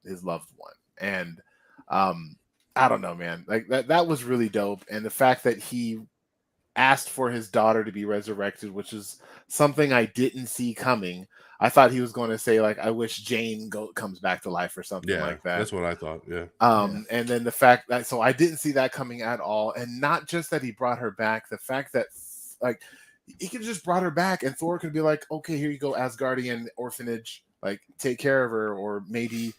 his loved one. And I don't know, man, like that was really dope. And the fact that he asked for his daughter to be resurrected, which is something I didn't see coming. I thought he was going to say, like, I wish Jane comes back to life or something like that. That's what I thought. Yeah. And then the fact that, so I didn't see that coming at all. And not just that he brought her back, the fact that, like, he could have just brought her back and Thor could be like, okay, here you go, Asgardian orphanage, like, take care of her. Or maybe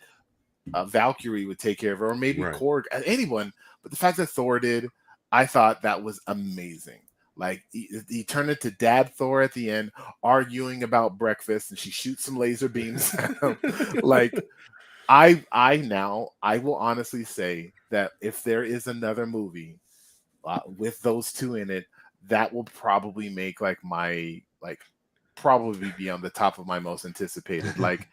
Valkyrie would take care of her, or maybe Korg, anyone. But the fact that Thor did, I thought that was amazing. Like, he turned it to Dad Thor at the end, arguing about breakfast, and she shoots some laser beams at him. Like, I will honestly say that if there is another movie with those two in it, that will probably make probably be on the top of my most anticipated. Like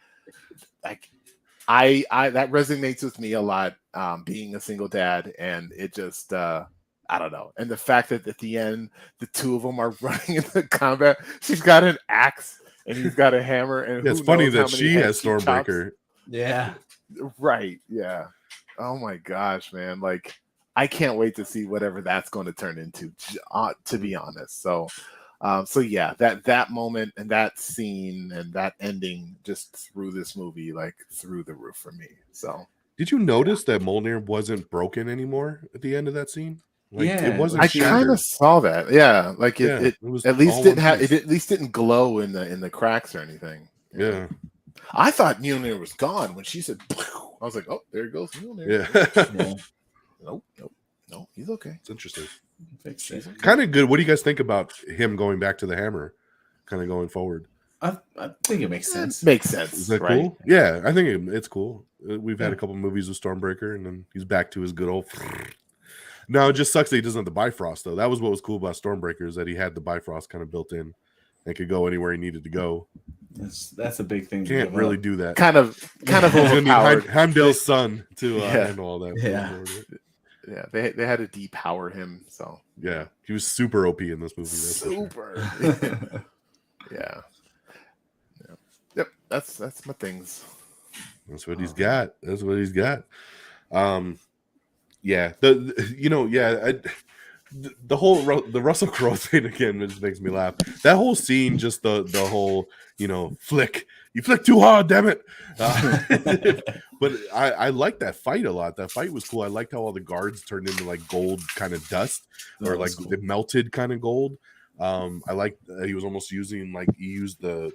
I that resonates with me a lot, being a single dad, and it just I don't know. And the fact that at the end, the two of them are running into combat. She's got an axe and he's got a hammer. And it's funny that she has Stormbreaker. Yeah. Right. Yeah. Oh my gosh, man. Like, I can't wait to see whatever that's going to turn into, to be honest. So yeah, that moment and that scene and that ending just threw this movie like through the roof for me. So did you notice that Mjolnir wasn't broken anymore at the end of that scene? Like, yeah, it wasn't. I kind of saw that. Yeah, like it at least didn't have it. At least didn't glow in the cracks or anything. Yeah. I thought Mjolnir was gone when she said. I was like, oh, there goes Mjolnir. Yeah. No, he's okay. It's interesting. Okay. Kind of good. What do you guys think about him going back to the hammer, kind of going forward? I think it makes sense. Makes sense. Is that right? cool? Yeah, I think it's cool. We've had a couple movies with Stormbreaker, and then he's back to his good old. No, it just sucks that he doesn't have the Bifrost, though. That was what was cool about Stormbreaker, is that he had the Bifrost kind of built in and could go anywhere he needed to go. That's a big thing. Can't really do that. Kind of overpowered. Heimdall's son to handle all that. Yeah, they had to depower him. So yeah, he was super OP in this movie. Super. Yeah. Yep. That's my things. That's what he's got. That's what he's got. Yeah. The whole the Russell Crowe thing again just makes me laugh. That whole scene, just the whole flick. You flick too hard, damn it. But I like that fight a lot. That fight was cool. I liked how all the guards turned into like gold kind of dust, or like cool. It melted kind of gold. I like he was almost using he used the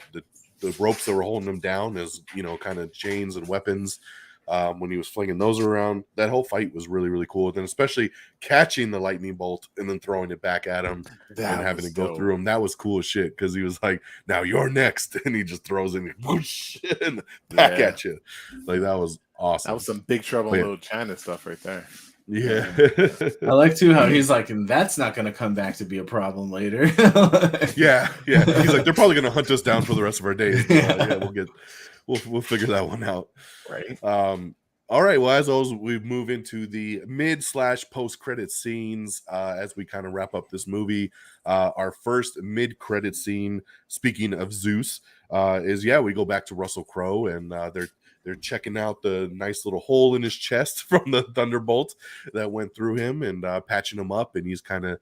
ropes that were holding him down as kind of chains and weapons. When he was flinging those around, that whole fight was really, really cool. And then especially catching the lightning bolt and then throwing it back at him and having to go through him. That was cool as shit, because he was like, now you're next. And he just throws him whoosh, and back at you. Like, that was awesome. That was some Big Trouble in Little China stuff right there. Yeah. I like too how he's like, and that's not going to come back to be a problem later. Yeah. He's like, they're probably going to hunt us down for the rest of our days. We'll figure that one out. Right. All right. Well, as always, we move into the mid/post-credit scenes as we kind of wrap up this movie. Our first mid-credit scene, speaking of Zeus, is we go back to Russell Crowe, and they're checking out the nice little hole in his chest from the thunderbolt that went through him, and patching him up, and he's kind of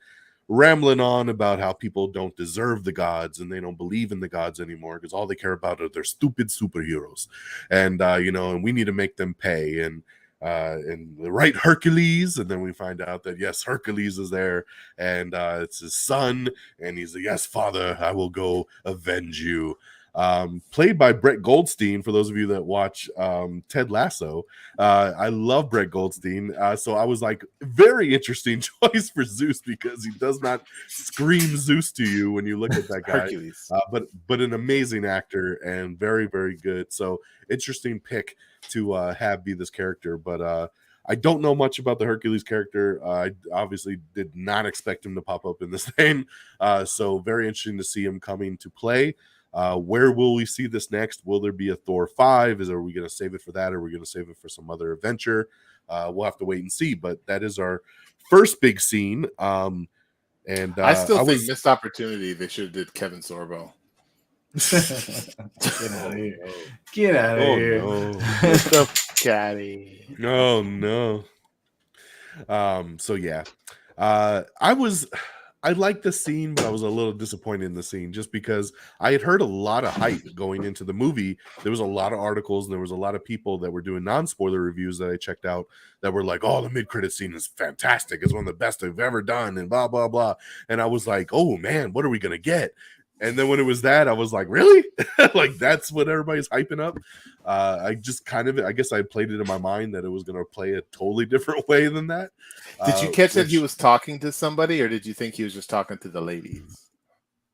rambling on about how people don't deserve the gods and they don't believe in the gods anymore because all they care about are their stupid superheroes, and and we need to make them pay, and the right Hercules. And then we find out that yes, Hercules is there, and it's his son, and he's like, yes, father, I will go avenge you. Played by Brett Goldstein, for those of you that watch Ted Lasso. I love Brett Goldstein, so I was like, very interesting choice for Zeus, because he does not scream Zeus to you when you look at that guy. But an amazing actor and very, very good. So interesting pick to have be this character. But I don't know much about the Hercules character. I obviously did not expect him to pop up in this thing. So very interesting to see him coming to play. Where will we see this next? Will there be a Thor 5? Are we going to save it for that? Or are we going to save it for some other adventure? We'll have to wait and see. But that is our first big scene. And And I still think was missed opportunity. They should have did Kevin Sorbo. Get out of here! Get out of here! no, Get the fuck out of here. no. So yeah, I liked the scene, but I was a little disappointed in the scene just because I had heard a lot of hype going into the movie. There was a lot of articles and there was a lot of people that were doing non-spoiler reviews that I checked out that were like, oh, the mid-credit scene is fantastic. It's one of the best I've ever done and blah, blah, blah. And I was like, oh man, what are we going to get? And then when it was that, I was like, really? Like, that's what everybody's hyping up? I guess I played it in my mind that it was going to play a totally different way than that. Did you catch that he was talking to somebody, or did you think he was just talking to the ladies?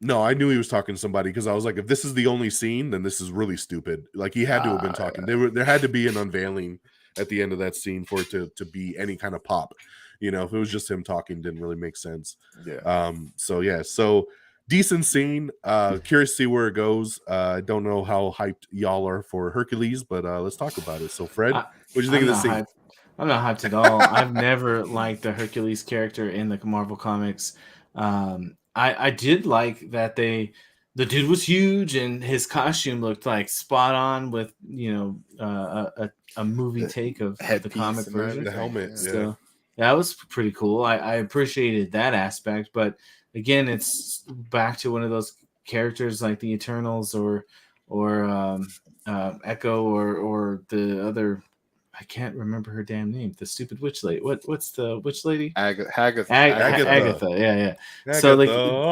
No, I knew he was talking to somebody because I was like, if this is the only scene, then this is really stupid. Like, he had to have been talking. There had to be an unveiling at the end of that scene for it to be any kind of pop. You know, if it was just him talking, didn't really make sense. Yeah. So decent scene. Curious to see where it goes. I don't know how hyped y'all are for Hercules, but let's talk about it. So, Fred, what do you think of the scene? I'm not hyped at all. I've never liked the Hercules character in the Marvel comics. I did like that the dude was huge and his costume looked like spot on with, you know, a movie take of the comic version. The helmet. Yeah. So that was pretty cool. I appreciated that aspect, but again, it's back to one of those characters like the Eternals or Echo or the other. I can't remember her damn name. The stupid witch lady. What's the witch lady? Agatha. Agatha. Yeah. Agatha, So like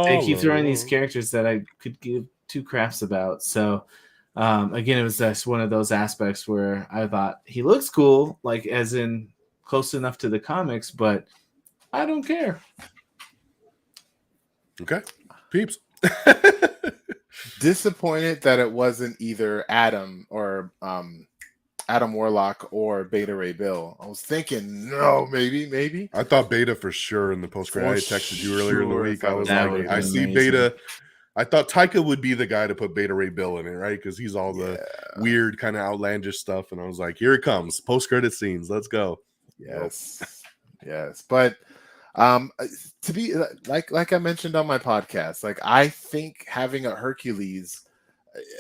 they keep throwing these characters that I could give two craps about. So again, it was just one of those aspects where I thought he looks cool, like as in close enough to the comics, but I don't care. Okay, Peeps. Disappointed that it wasn't either Adam or Adam Warlock or Beta Ray Bill. I was thinking, no, maybe. I thought Beta for sure in the post-credit. I texted you earlier in the week. I was like, I see amazing. Beta. I thought Taika would be the guy to put Beta Ray Bill in it, right? Because he's all the weird kind of outlandish stuff. And I was like, here it comes. Post-credit scenes. Let's go. Yes. But to be like I mentioned on my podcast, like I think having a Hercules,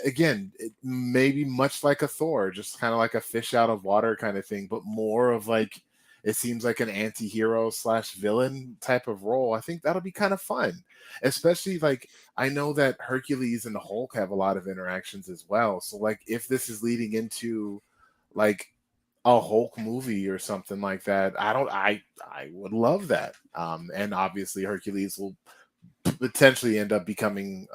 again, it may be much like a Thor, just kind of like a fish out of water kind of thing, but more of like, it seems like an anti-hero / villain type of role. I think that'll be kind of fun, especially like I know that Hercules and the Hulk have a lot of interactions as well. So like if this is leading into like a Hulk movie or something like that, I would love that. And obviously Hercules will potentially end up becoming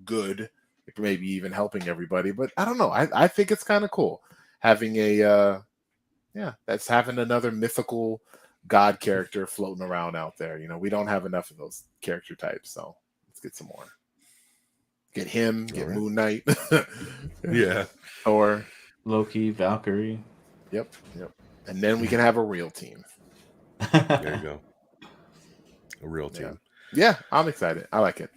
good, maybe even helping everybody. But I don't know. I think it's kind of cool having that's having another mythical god character floating around out there. You know, we don't have enough of those character types, so let's get some more. Get him, get Moon Knight. Yeah. Or Loki, Valkyrie. Yep. And then we can have a real team. There you go. A real team. Yeah, I'm excited. I like it.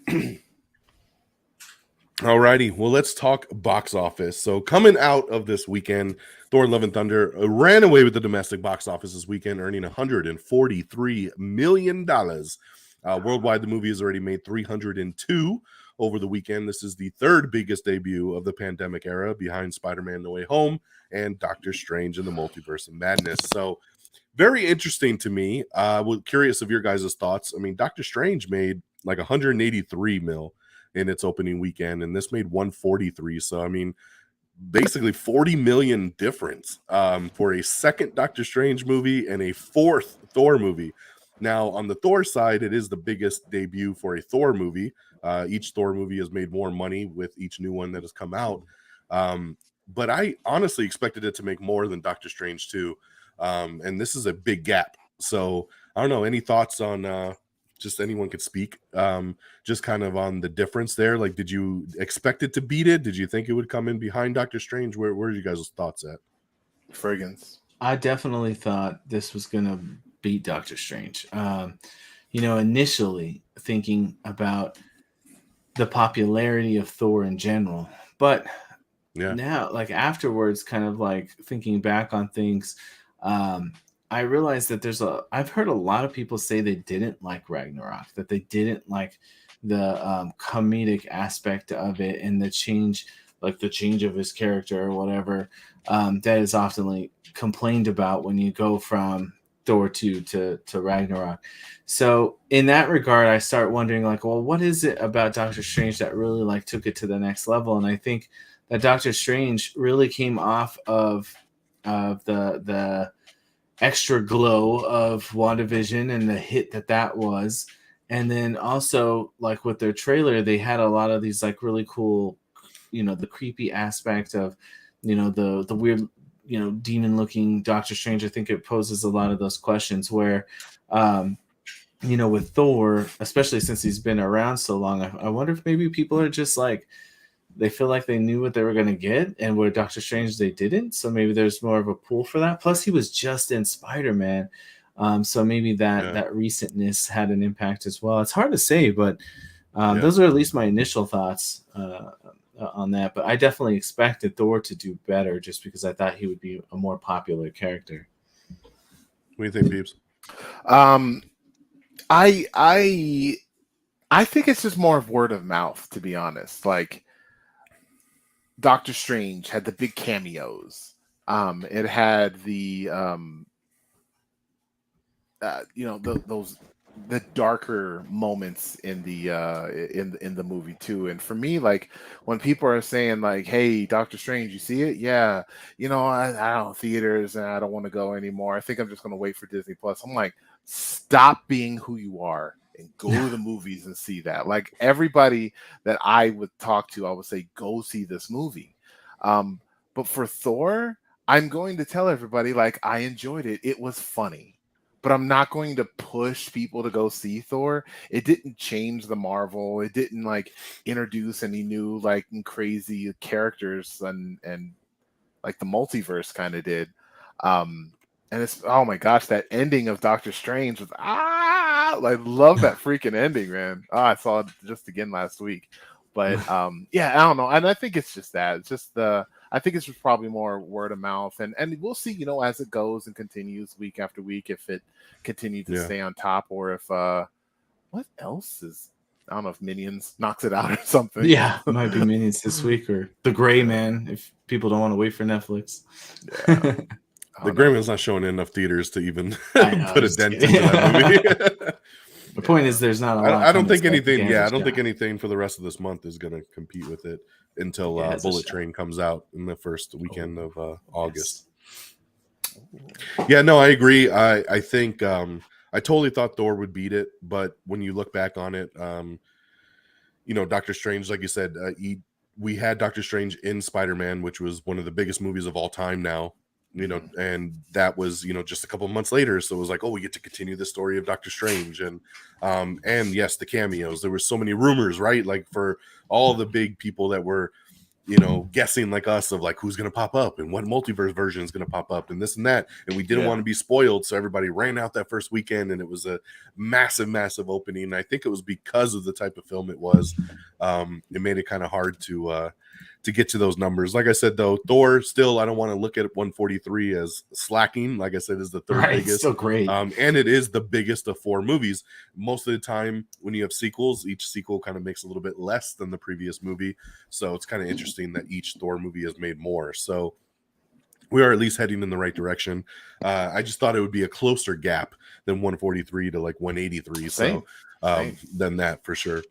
Alrighty, well, let's talk box office. So coming out of this weekend, Thor Love and Thunder ran away with the domestic box office this weekend, earning $143 million. Worldwide, the movie has already made $302 over the weekend. This is the third biggest debut of the pandemic era, behind Spider-Man No Way Home and Doctor Strange in the Multiverse of Madness. So very interesting to me. We're curious of your guys' thoughts. I mean, Doctor Strange made like $183 million in its opening weekend, and this made 143. So I mean, basically 40 million difference for a second Doctor Strange movie and a fourth Thor movie. Now on the Thor side, it is the biggest debut for a Thor movie. Each Thor movie has made more money with each new one that has come out, but I honestly expected it to make more than Doctor Strange 2, and this is a big gap. So I don't know, any thoughts on just anyone could speak, just kind of on the difference there. Like, did you expect it to beat it? Did you think it would come in behind Doctor Strange? Where are you guys' thoughts at? Frigginz. I definitely thought this was going to beat Doctor Strange. Initially thinking about the popularity of Thor in general, but now, like afterwards, kind of like thinking back on things, I realized that I've heard a lot of people say they didn't like Ragnarok, that they didn't like the comedic aspect of it and the change, like the change of his character or whatever, that is often complained about when you go from Thor 2 to Ragnarok. So in that regard, I start wondering like, well, what is it about Doctor Strange that really like took it to the next level? And I think that Doctor Strange really came off of the extra glow of WandaVision and the hit that was. And then also like with their trailer, they had a lot of these like really cool, the creepy aspect of, the weird, demon looking Doctor Strange. I think it poses a lot of those questions where, with Thor, especially since he's been around so long, I wonder if maybe people are just like, they feel like they knew what they were going to get, and with Doctor Strange they didn't. So maybe there's more of a pull for that. Plus, he was just in Spider-Man, so maybe that recentness had an impact as well. It's hard to say, but those are at least my initial thoughts on that. But I definitely expected Thor to do better, just because I thought he would be a more popular character. What do you think, Peeps? I think it's just more of word of mouth, to be honest. Like, Doctor Strange had the big cameos. It had the the darker moments in the movie too. And for me, like when people are saying like, "Hey, Doctor Strange, you see it? Yeah, I don't theaters and I don't want to go anymore. I think I'm just going to wait for Disney Plus." I'm like, stop being who you are and go to the movies and see that. Like everybody that I would talk to, I would say, go see this movie. But for Thor, I'm going to tell everybody, like, I enjoyed it. It was funny. But I'm not going to push people to go see Thor. It didn't change the Marvel. It didn't like introduce any new like crazy characters and like the multiverse kind of did. And it's, oh my gosh, that ending of Doctor Strange was I love that freaking ending, man. I saw it just again last week. But yeah, I don't know. And I think it's just that. It's just I think it's just probably more word of mouth. And we'll see, as it goes and continues week after week, if it continues to stay on top, or if what else is, I don't know, if Minions knocks it out or something. Yeah, it might be Minions this week, or The Gray Man, if people don't want to wait for Netflix. Yeah. The Gray Man's not showing in enough theaters to even put a dent into that movie. The point is, there's not a lot. I don't think anything. Yeah, I don't think anything for the rest of this month is going to compete with it until Bullet Train comes out in the first weekend of August. Yeah, no, I agree. I think I totally thought Thor would beat it, but when you look back on it, Doctor Strange, like you said, we had Doctor Strange in Spider-Man, which was one of the biggest movies of all time now. And that was, just a couple of months later. So it was like, oh, we get to continue the story of Doctor Strange. And yes, the cameos, there were so many rumors, right? Like for all the big people that were, guessing like us of like, who's going to pop up and what multiverse version is going to pop up and this and that. And we didn't want to be spoiled. So everybody ran out that first weekend and it was a massive, massive opening. And I think it was because of the type of film it was. It made it kind of hard to get to those numbers. Like I said, though, Thor still, I don't want to look at 143 as slacking. Like I said, is the third biggest. Still great. And it is the biggest of 4 movies. Most of the time when you have sequels, each sequel kind of makes a little bit less than the previous movie. So it's kind of interesting that each Thor movie has made more. So we are at least heading in the right direction. I just thought it would be a closer gap than 143 to like 183. Same. Than that for sure.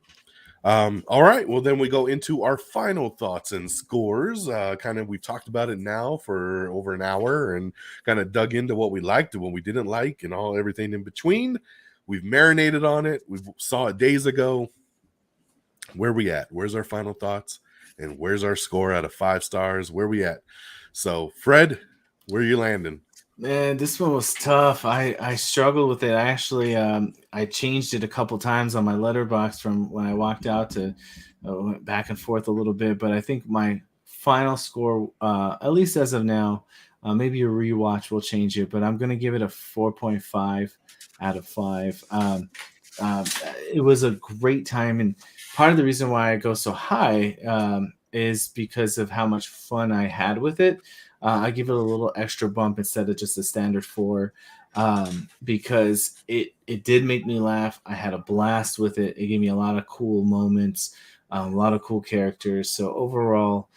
All right, well then we go into our final thoughts and scores. We've talked about it now for over an hour and kind of dug into what we liked and what we didn't like and everything in between. We've marinated on it. We saw it days ago. Where we at? Where's our final thoughts? And where's our score out of 5 stars? Where we at? So Fred, where are you landing? Man, this one was tough. I struggled with it. I actually I changed it a couple times on my letterbox from when I walked out to went back and forth a little bit. But I think my final score, at least as of now, maybe a rewatch will change it. But I'm going to give it a 4.5 out of 5. It was a great time. And part of the reason why I go so high is because of how much fun I had with it. I give it a little extra bump instead of just a standard 4. because it did make me laugh. I had a blast with it. It gave me a lot of cool moments, a lot of cool characters. So overall,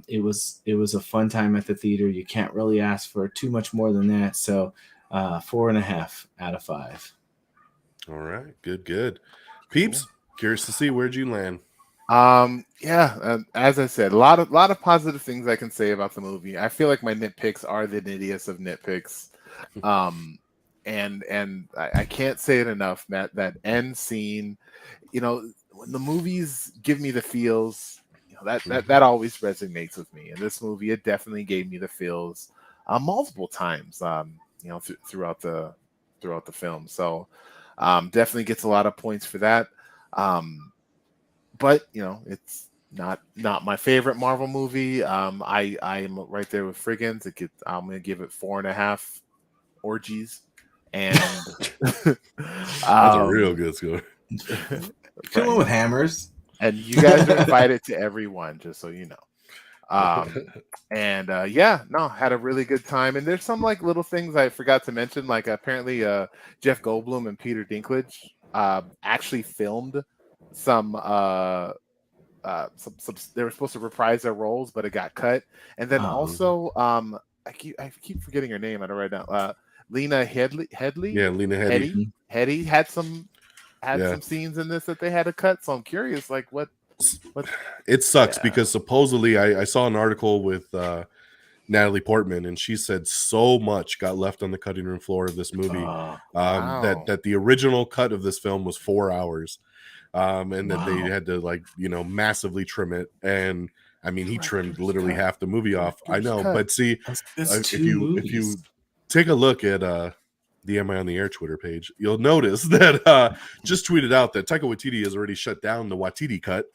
it was a fun time at the theater. You can't really ask for too much more than that. So 4.5 out of 5. All right, good. Peeps, curious to see, where'd you land? As I said, a lot of positive things I can say about the movie. I feel like my nitpicks are the nittiest of nitpicks. And I can't say it enough, Matt, that end scene, when the movies give me the feels, that always resonates with me. In this movie, it definitely gave me the feels multiple times, throughout the film. So definitely gets a lot of points for that. But it's not my favorite Marvel movie. I am right there with Frigginz. I'm gonna give it 4.5 orgies, and That's a real good score. Come on with hammers. And you guys are invited to everyone, just so you know. Had a really good time. And there's some like little things I forgot to mention. Like apparently, Jeff Goldblum and Peter Dinklage actually filmed some they were supposed to reprise their roles, but it got cut. And then also I keep forgetting her name. I don't write down. Lena Headey. Yeah, Lena Headey. Headey had some scenes in this that they had to cut. So I'm curious, like what it sucks because supposedly I saw an article with Natalie Portman, and she said so much got left on the cutting room floor of this movie. Wow. That the original cut of this film was 4 hours. And that they had to massively trim it. And I mean, he trimmed literally half the movie off. I know, but see, if you take a look at the Am I on the Air Twitter page, you'll notice that just tweeted out that Taika Waititi has already shut down the Waititi cut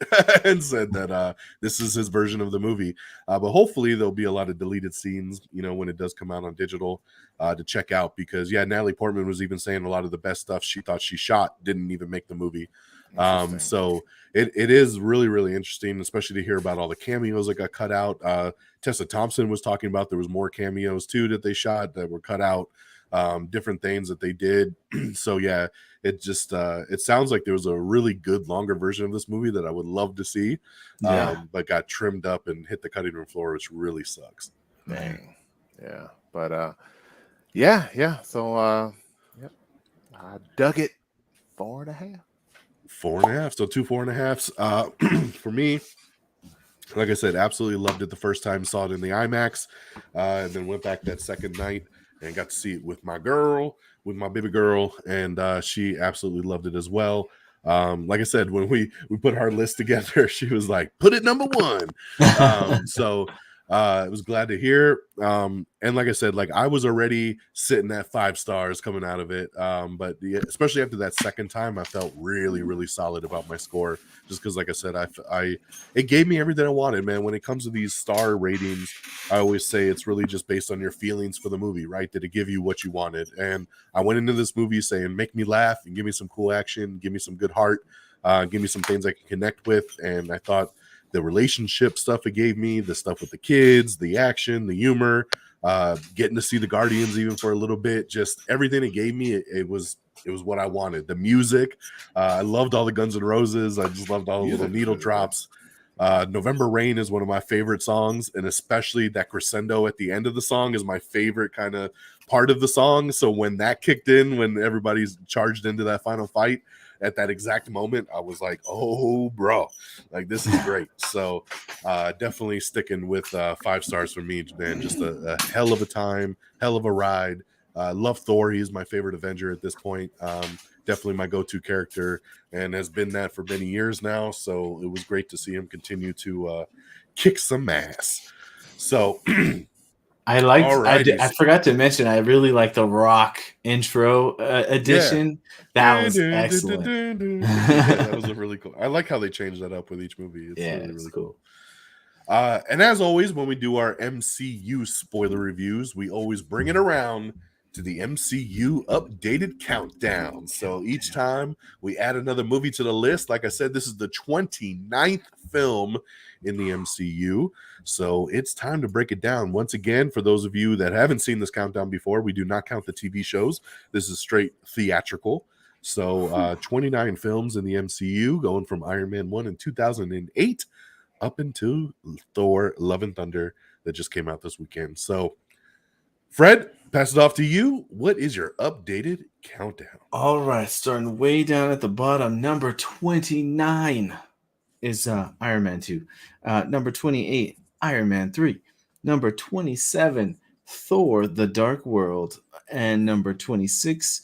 and said that this is his version of the movie. But hopefully there'll be a lot of deleted scenes, when it does come out on digital to check out, because Natalie Portman was even saying a lot of the best stuff she thought she shot didn't even make the movie. So it is really, really interesting, especially to hear about all the cameos that got cut out. Tessa Thompson was talking about there was more cameos too that they shot that were cut out, different things that they did. So it just it sounds like there was a really good longer version of this movie that I would love to see, but got trimmed up and hit the cutting room floor, which really sucks. Dang. Yeah, but so I dug it. 4.5. 4.5, so 2 4.5s. For me, like I said, absolutely loved it the first time, saw it in the IMAX, and then went back that second night and got to see it with my baby girl, and she absolutely loved it as well. Like I said, when we put our list together, she was like, put it number 1. So I was glad to hear. And like I said, I was already sitting at 5 stars coming out of it. But especially after that second time, I felt really, really solid about my score, just because, like I said, it gave me everything I wanted, man. When it comes to these star ratings, I always say it's really just based on your feelings for the movie, right? Did it give you what you wanted? And I went into this movie saying, make me laugh and give me some cool action, give me some good heart, give me some things I can connect with. And I thought the relationship stuff it gave me, the stuff with the kids, the action, the humor, getting to see the Guardians even for a little bit, just everything it gave me, it was what I wanted. The music, I loved all the Guns N' Roses. I just loved all the little needle drops. November Rain is one of my favorite songs, and especially that crescendo at the end of the song is my favorite kind of part of the song. So when that kicked in, when everybody's charged into that final fight, at that exact moment, I was like, oh, bro, this is great. So definitely sticking with 5 stars for me, man. Just a hell of a time, hell of a ride. Love Thor. He's my favorite Avenger at this point. Definitely my go-to character, and has been that for many years now. So it was great to see him continue to kick some ass. So I forgot to mention, I really like the rock intro edition. That was excellent. That was a really cool. I like how they changed that up with each movie. It's really cool. And as always, when we do our MCU spoiler reviews, we always bring it around to the MCU updated countdown. So each time we add another movie to the list, like I said, this is the 29th film in the MCU. So it's time to break it down. Once again, for those of you that haven't seen this countdown before, we do not count the TV shows. This is straight theatrical. So 29 films in the MCU, going from Iron Man 1 in 2008 up into Thor Love and Thunder that just came out this weekend. So Fred, pass it off to you. What is your updated countdown? All right, starting way down at the bottom, number 29 is Iron Man 2. Number 28, Iron Man 3. Number 27, Thor: The Dark World. And number 26,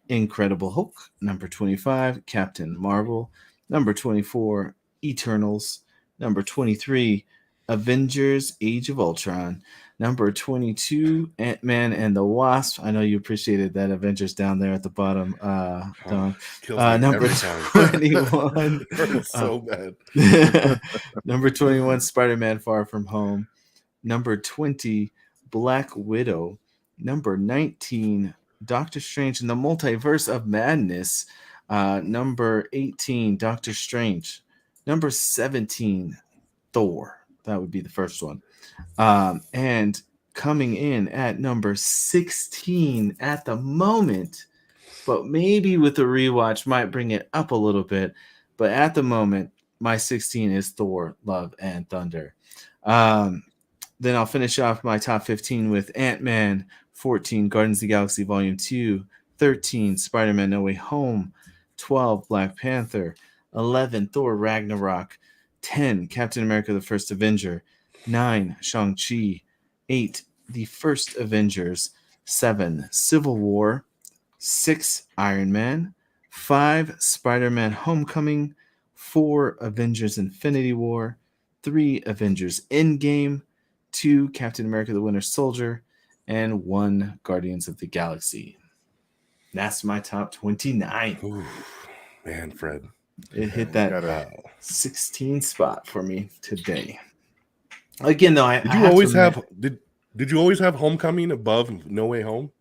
Incredible Hulk. Number 25, Captain Marvel. Number 24, Eternals. Number 23, Avengers: Age of Ultron. Number 22, Ant-Man and the Wasp. I know you appreciated that Avengers down there at the bottom. Don. Number 21. Hurts so bad. Number 21, Spider-Man: Far From Home. Number 20, Black Widow. Number 19, Doctor Strange in the Multiverse of Madness. Number 18, Doctor Strange. Number 17, Thor. That would be the first one. And coming in at number 16 at the moment, but maybe with a rewatch might bring it up a little bit. But at the moment, my 16 is Thor: Love and Thunder. Then I'll finish off my top 15 with Ant-Man, 14, Guardians of the Galaxy Volume 2, 13, Spider-Man: No Way Home, 12, Black Panther, 11, Thor: Ragnarok, 10, Captain America: The First Avenger, 9, Shang-Chi, 8, The First Avengers, 7, Civil War, 6, Iron Man, 5, Spider-Man: Homecoming, 4, Avengers: Infinity War, 3, Avengers: Endgame, 2, Captain America: The Winter Soldier, and 1, Guardians of the Galaxy. That's my top 29. Ooh, man, Fred. It hit that 16 spot for me today. Again, though, did you always have Homecoming above No Way Home?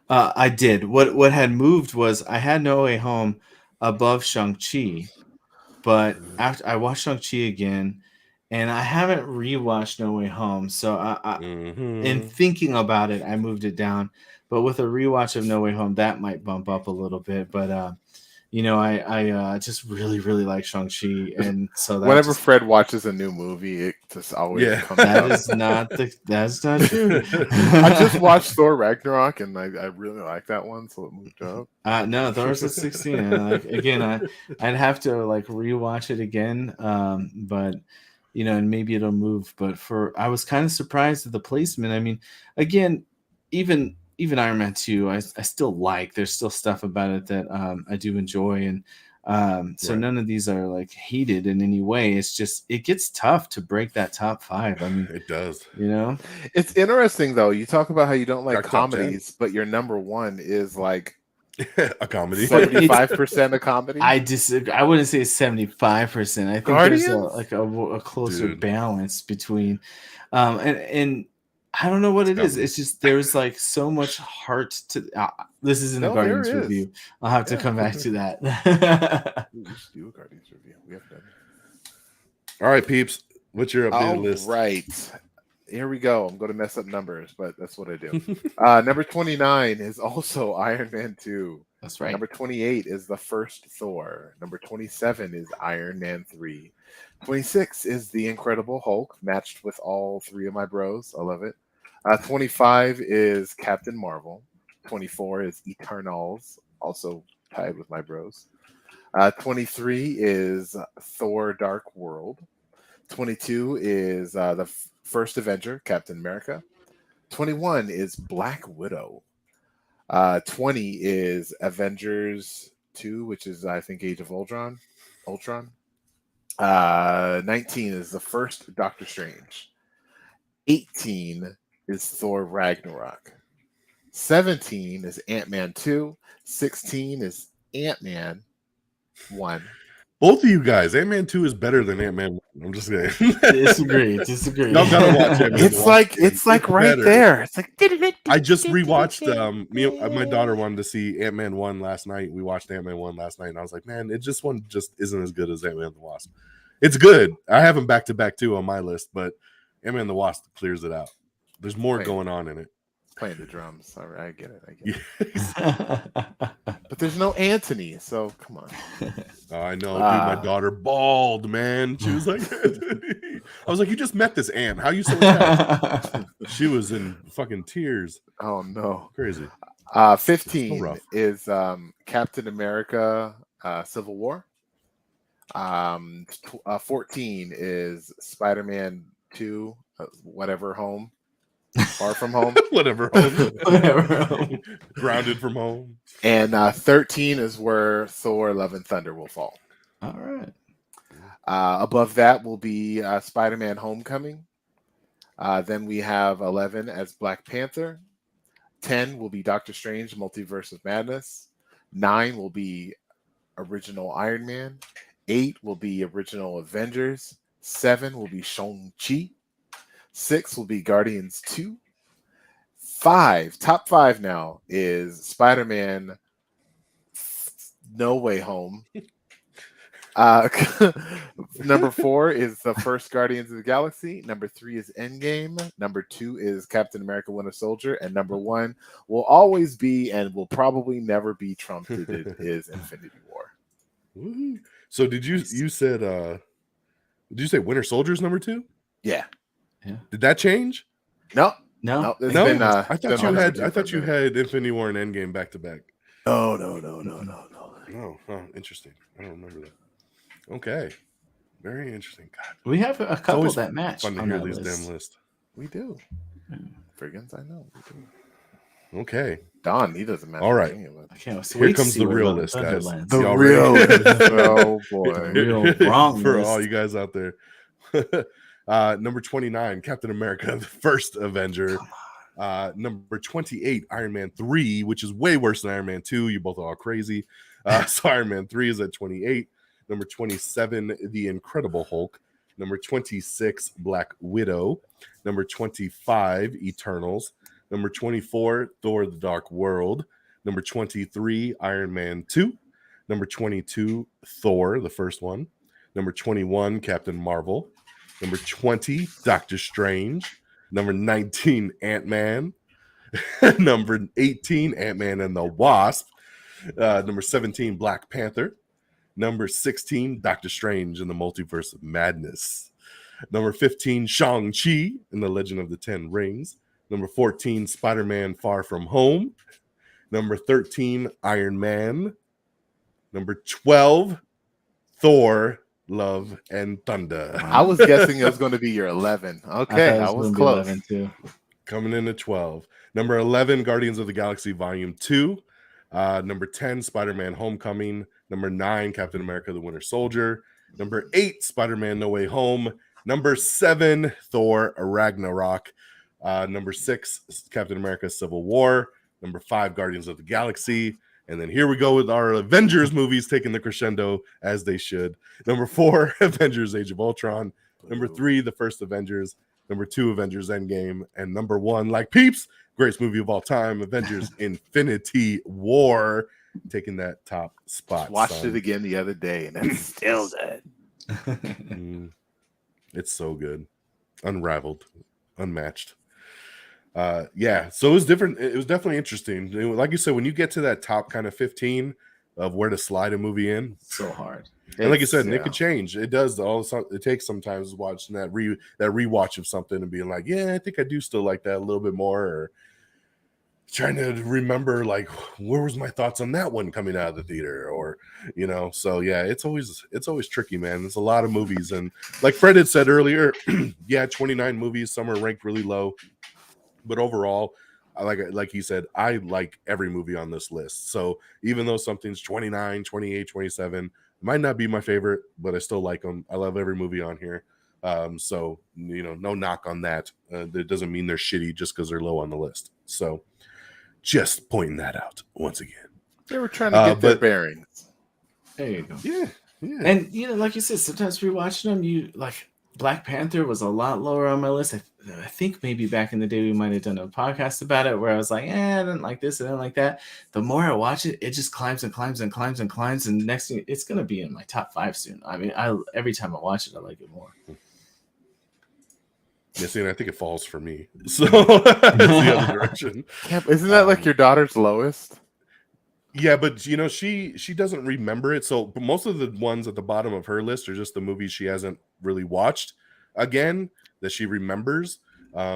I did. What had moved was I had No Way Home above Shang-Chi, but after I watched Shang-Chi again, and I haven't rewatched No Way Home, so in thinking about it, I moved it down. But with a rewatch of No Way Home, that might bump up a little bit. But I just really, really like Shang-Chi, and so whenever Fred watches a new movie, it just always comes up. That's not true. I just watched Thor Ragnarok, and I really like that one, so it moved up. No, Thor's a 16. And I'd have to rewatch it again, but and maybe it'll move. But I was kind of surprised at the placement. I mean, again, even Iron Man 2, I still like. There's still stuff about it that I do enjoy, and so none of these are hated in any way. It's just it gets tough to break that top 5. I mean, it does. It's interesting though. You talk about how you don't like comedies, but your number 1 is a comedy. 75% a comedy. I disagree. I wouldn't say 75%. I think Guardians? There's a closer balance between, and I don't know what it is. It's just there's so much heart to. This isn't a Guardians review. I'll have to come back to that. We should do a Guardians review. We have done. All right, peeps. What's your updated list? Right. Here we go. I'm going to mess up numbers, but that's what I do. Number 29 is also Iron Man 2. That's right. Number 28 is the first Thor. Number 27 is Iron Man 3. 26 is the Incredible Hulk, matched with all 3 of my bros. I love it. 25 is Captain Marvel. 24 is Eternals, also tied with my bros. 23 is Thor: Dark World. 22 is the First Avenger, Captain America. 21 is Black Widow. 20 is Avengers 2, which is, I think, Age of Ultron. 19 is the first Doctor Strange. 18 is Thor Ragnarok. 17 is Ant-Man 2. 16 is Ant-Man 1. Both of you guys, Ant-Man 2 is better than Ant-Man 1. I'm just saying. Disagree. Y'all gotta watch Ant-Man. It's like right better. there. It's like I just rewatched my daughter wanted to see Ant-Man 1 last night. We watched Ant-Man 1 last night, and I was like, man, it just isn't as good as Ant-Man and the Wasp. It's good. I have them back to back too on my list, but Ant-Man and the Wasp clears it out. There's more going on in it. Playing the drums. All right, I get it. But there's no Anthony, so come on. Oh, I know, dude. My daughter bawled, man. She was like, I was like, you just met this ant. How you so attached? She was in fucking tears. Oh no. Crazy. 15 so is Captain America Civil War. 14 is Spider-Man 2, whatever home. Far from home. Whatever home. Grounded from home. And 13 is where Thor Love and Thunder will fall. All right. Above that will be Spider-Man Homecoming. Then we have 11 as Black Panther. 10 will be Doctor Strange, Multiverse of Madness. 9 will be original Iron Man. 8 will be original Avengers. 7 will be Shang-Chi. 6 will be Guardians 2. 5, top 5 now, is Spider-Man No Way Home. Number 4 is the first Guardians of the Galaxy. Number 3 is Endgame. Number 2 is Captain America Winter Soldier. And number 1 will always be and will probably never be trumped is Infinity War. Woo-hoo. So did you say Winter Soldier's number 2? Yeah. Did that change? No. I thought you had Infinity War and Endgame back to back. No. Oh, interesting. I don't remember that. Okay. Very interesting. God. We have a couple that match. Fun to hear these damn lists. We do. Frigginz, I know. We do. Okay. Don, he doesn't matter. All right. Here comes the real list, guys. The real list. Oh, boy. Real wrong for list. all you guys out there. Number 29, Captain America, the first Avenger. Number 28, Iron Man 3, which is way worse than Iron Man 2. You both are all crazy. So Iron Man 3 is at 28. Number 27, The Incredible Hulk. Number 26, Black Widow. Number 25, Eternals. Number 24, Thor the Dark World. Number 23, Iron Man 2. Number 22, Thor, the first one. Number 21, Captain Marvel. Number 20, Doctor Strange. Number 19, Ant-Man. Number 18, Ant-Man and the Wasp. Number 17, Black Panther. Number 16, Doctor Strange in the Multiverse of Madness. Number 15, Shang-Chi in the Legend of the Ten Rings. Number 14, Spider-Man Far From Home. Number 13, Iron Man. Number 12, Thor Love and Thunder. I was guessing it was going to be your 11. Okay, I was close. 11 too. Coming in at 12. Number 11, Guardians of the Galaxy Volume 2. Number 10, Spider-Man Homecoming. Number 9, Captain America the Winter Soldier. Number 8, Spider-Man No Way Home. Number 7, Thor Ragnarok. Number 6, Captain America Civil War. Number 5, Guardians of the Galaxy. And then here we go with our Avengers movies taking the crescendo as they should. Number 4, Avengers Age of Ultron. Number 3, The First Avengers. Number 2, Avengers Endgame. And number 1, like Peeps, greatest movie of all time, Avengers Infinity War, taking that top spot. Watched it again the other day, and it's still good. It's so good. Unrivaled. Unmatched. Yeah, so it was different. It was definitely interesting. Like you said, when you get to that top kind of 15 of where to slide a movie in, so hard. And like you said, it could change. It does. It takes sometimes watching that rewatch of something and being like, yeah, I think I do still like that a little bit more, or trying to remember like where was my thoughts on that one coming out of the theater, or So yeah, it's always tricky, man. There's a lot of movies, and like Fred had said earlier, yeah, 29 movies. Some are ranked really low. But overall, like he said, I like every movie on this list. So even though something's 29, 28, 27, might not be my favorite, but I still like them. I love every movie on here. So, no knock on that. That doesn't mean they're shitty just because they're low on the list. So just pointing that out once again. They were trying to get their bearings. There you go. Yeah. Yeah. And like you said, sometimes rewatching them, you like Black Panther was a lot lower on my list. I think maybe back in the day we might have done a podcast about it where I was like, I didn't like this, I didn't like that. The more I watch it, it just climbs and climbs and climbs and climbs, and next thing it's gonna be in my top 5 soon. I mean, every time I watch it, I like it more. Yeah, see, and I think it falls for me. So it's the other direction. Isn't that like your daughter's lowest? Yeah, but she doesn't remember it. So most of the ones at the bottom of her list are just the movies she hasn't really watched again that she remembers.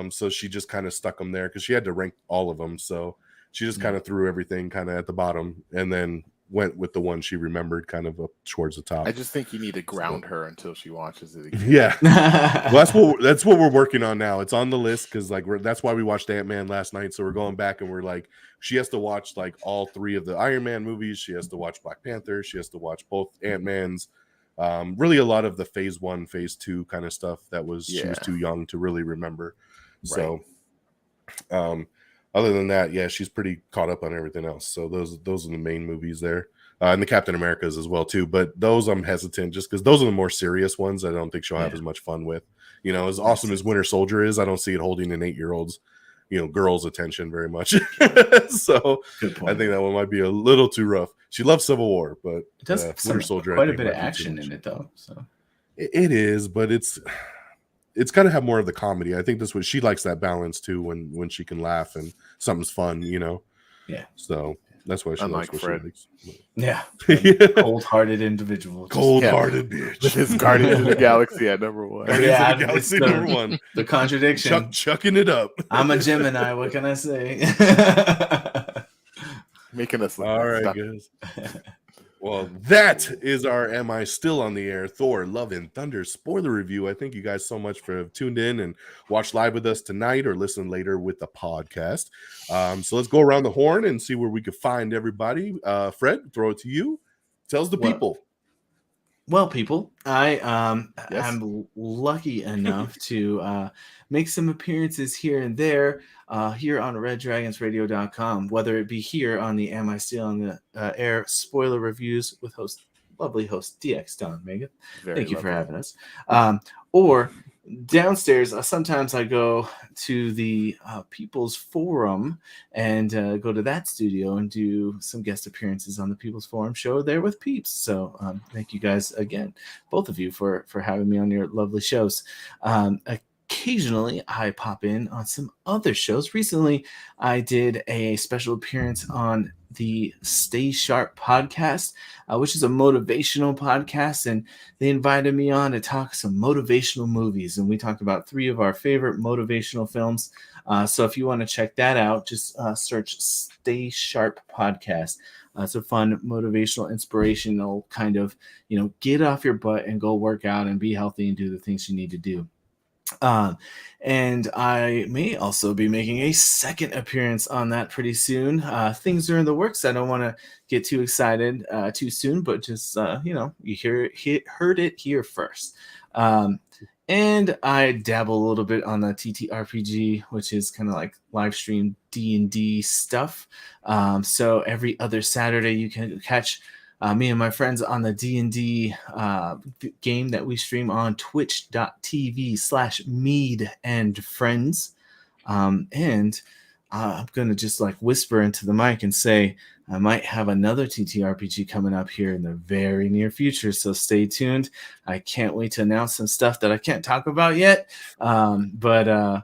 So she just kind of stuck them there because she had to rank all of them. So she just kind of threw everything kind of at the bottom and then went with the one she remembered kind of up towards the top. I just think you need to ground her until she watches it again. Yeah. Well, that's what we're working on now. It's on the list because that's why we watched Ant-Man last night. So we're going back and we're like, she has to watch like all 3 of the Iron Man movies. She has to watch Black Panther. She has to watch both Ant-Mans. Really a lot of the phase 1, phase 2 kind of stuff that she was too young to really remember. So other than that, yeah, she's pretty caught up on everything else. So those are the main movies there. And the Captain Americas as well too, but those I'm hesitant just because those are the more serious ones. I don't think she'll have as much fun with. As awesome as Winter Soldier is, I don't see it holding an 8-year-old's girl's attention very much. So I think that one might be a little too rough. She loves Civil War, but it does Winter Soldier quite a bit of action in it though. So it is, but it's got to have more of the comedy. I think that's what she likes, that balance too, when she can laugh and something's fun. Yeah. So that's why she likes what Fred. she likes. Yeah. Cold-hearted individual. Cold-hearted bitch. With his Guardians of the Galaxy at number 1. Guardians of the Galaxy number 1. The contradiction. Chucking it up. I'm a Gemini. What can I say? Making us look all right, guys. Well, that is our Am I Still on the Air Thor Love and Thunder spoiler review. I thank you guys so much for tuned in and watch live with us tonight or listen later with the podcast. So let's go around the horn and see where we could find everybody. Fred, throw it to you. Tells the people. Well, people, I'm lucky enough to make some appearances here and there here on RedDragonsRadio.com, whether it be here on the Am I Still on the Air spoiler reviews with lovely host DX DONMEGA. Thank you for having us. Or downstairs, sometimes I go to the People's Forum and go to that studio and do some guest appearances on the People's Forum show there with Peeps. So thank you guys again, both of you, for having me on your lovely shows. Occasionally, I pop in on some other shows. Recently, I did a special appearance on the Stay Sharp podcast, which is a motivational podcast, and they invited me on to talk some motivational movies, and we talked about 3 of our favorite motivational films. So if you want to check that out, just search Stay Sharp podcast. It's a fun, motivational, inspirational kind of, get off your butt and go work out and be healthy and do the things you need to do. And I may also be making a second appearance on that pretty soon. Things are in the works. I don't want to get too excited too soon, but just you heard it here first. And I dabble a little bit on the TTRPG, which is kind of like live stream D&D stuff. So every other Saturday you can catch me and my friends on the D&D game that we stream on twitch.tv/meadandfriends. And I'm going to just like whisper into the mic and say, I might have another TTRPG coming up here in the very near future. So stay tuned. I can't wait to announce some stuff that I can't talk about yet. But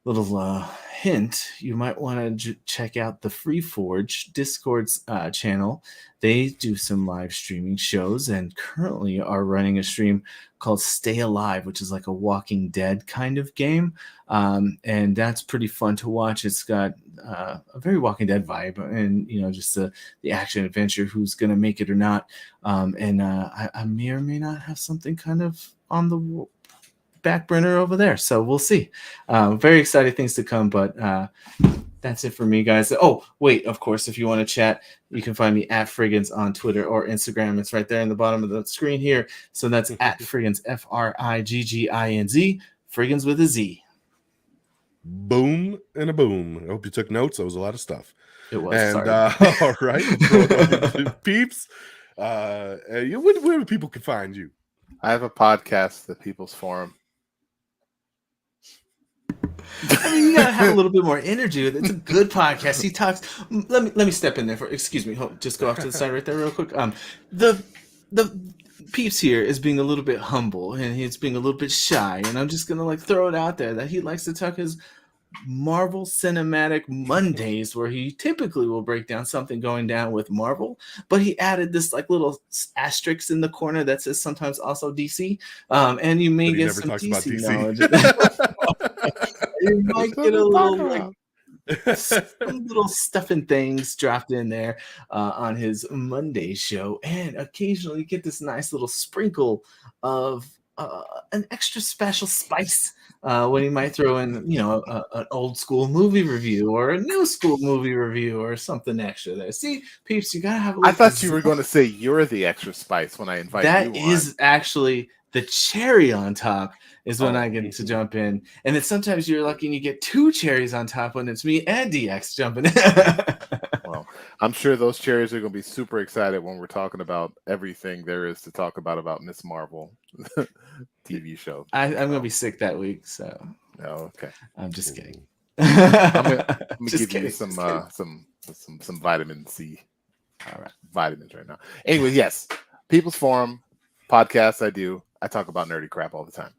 little hint, you might want to check out the Free Forge Discord's channel. They do some live streaming shows and currently are running a stream called Stay Alive, which is like a Walking Dead kind of game. And that's pretty fun to watch. It's got a very Walking Dead vibe and, just the action adventure, who's going to make it or not. And I may or may not have something kind of on the back burner over there. So we'll see. Very exciting things to come, but that's it for me, guys. Oh, wait, of course, if you want to chat, you can find me at Frigginz on Twitter or Instagram. It's right there in the bottom of the screen here. So that's at Frigginz, Frigginz, Frigginz with a Z. Boom and a boom. I hope you took notes. That was a lot of stuff. It was. And sorry. all right, Peeps. Where people can find you? I have a podcast, The People's Forum. I mean, you gotta have a little bit more energy with it. It's a good podcast. He talks. Let me step in there for. Excuse me. Just go off to the side right there, real quick. The Peeps here is being a little bit humble and he's being a little bit shy, and I'm just gonna throw it out there that he likes to talk his Marvel Cinematic Mondays, where he typically will break down something going down with Marvel, but he added this little asterisk in the corner that says sometimes also DC, and you may get some DC knowledge. You might get a little some little stuff and things dropped in there on his Monday show, and occasionally you get this nice little sprinkle of an extra special spice when he might throw in, an old school movie review or a new school movie review or something extra there. See, Peeps, you gotta have. I thought you were going to say you're the extra spice when I invite you on. That is actually the cherry on top. Is when I get to jump in, and then sometimes you're lucky and you get two cherries on top when it's me and DX jumping in. Well, I'm sure those cherries are going to be super excited when we're talking about everything there is to talk about Miss Marvel TV show. I'm going to be sick that week, so. Oh, okay. I'm just kidding. I'm gonna give you some vitamin C. All right, vitamins right now. Anyway, yes, People's Forum podcast. I talk about nerdy crap all the time.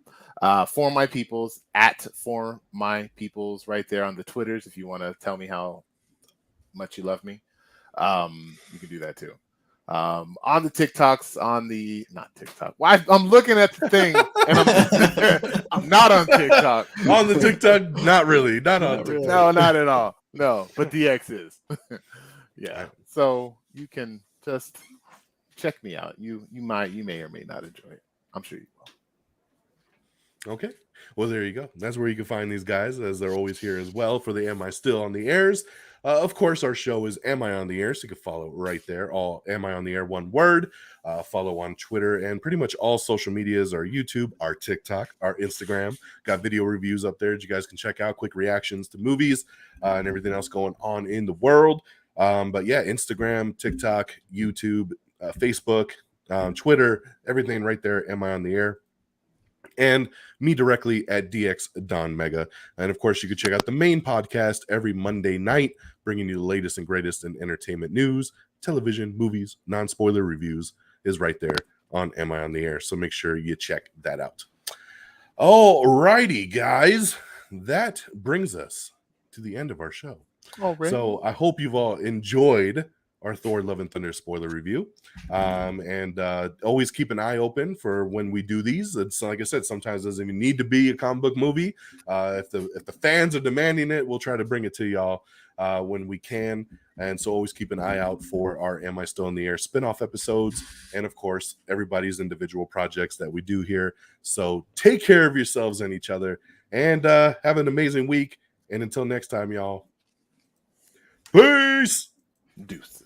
For my peoples at For My Peoples right there on the Twitters. If you want to tell me how much you love me, you can do that too. On the TikToks, not TikTok. Why? I'm looking at the thing and I'm not on TikTok. On the TikTok, not really, not on TikTok. Really. No, not at all. No, but DX is. Yeah. So you can just check me out. You may or may not enjoy it. I'm sure you will. Okay. Well, there you go. That's where you can find these guys, as they're always here as well for the Am I Still on the Airs. Of course, our show is Am I on the Air, so you can follow right there. All Am I on the Air, one word. Follow on Twitter and pretty much all social medias, our YouTube, our TikTok, our Instagram. Got video reviews up there that you guys can check out, quick reactions to movies and everything else going on in the world. But yeah, Instagram, TikTok, YouTube, Facebook, Twitter, everything right there. Am I on the Air? And me directly at DX DONMEGA. And of course, you can check out the main podcast every Monday night, bringing you the latest and greatest in entertainment news, television, movies, non-spoiler reviews is right there on Am I on the Air. So make sure you check that out. All righty, guys. That brings us to the end of our show. Already? So I hope you've all enjoyed our Thor Love and Thunder spoiler review. And always keep an eye open for when we do these. It's like I said, sometimes it doesn't even need to be a comic book movie. If the fans are demanding it, we'll try to bring it to y'all when we can. And so always keep an eye out for our Am I Still in the Air spinoff episodes. And of course, everybody's individual projects that we do here. So take care of yourselves and each other, and have an amazing week. And until next time, y'all, peace. Deuces.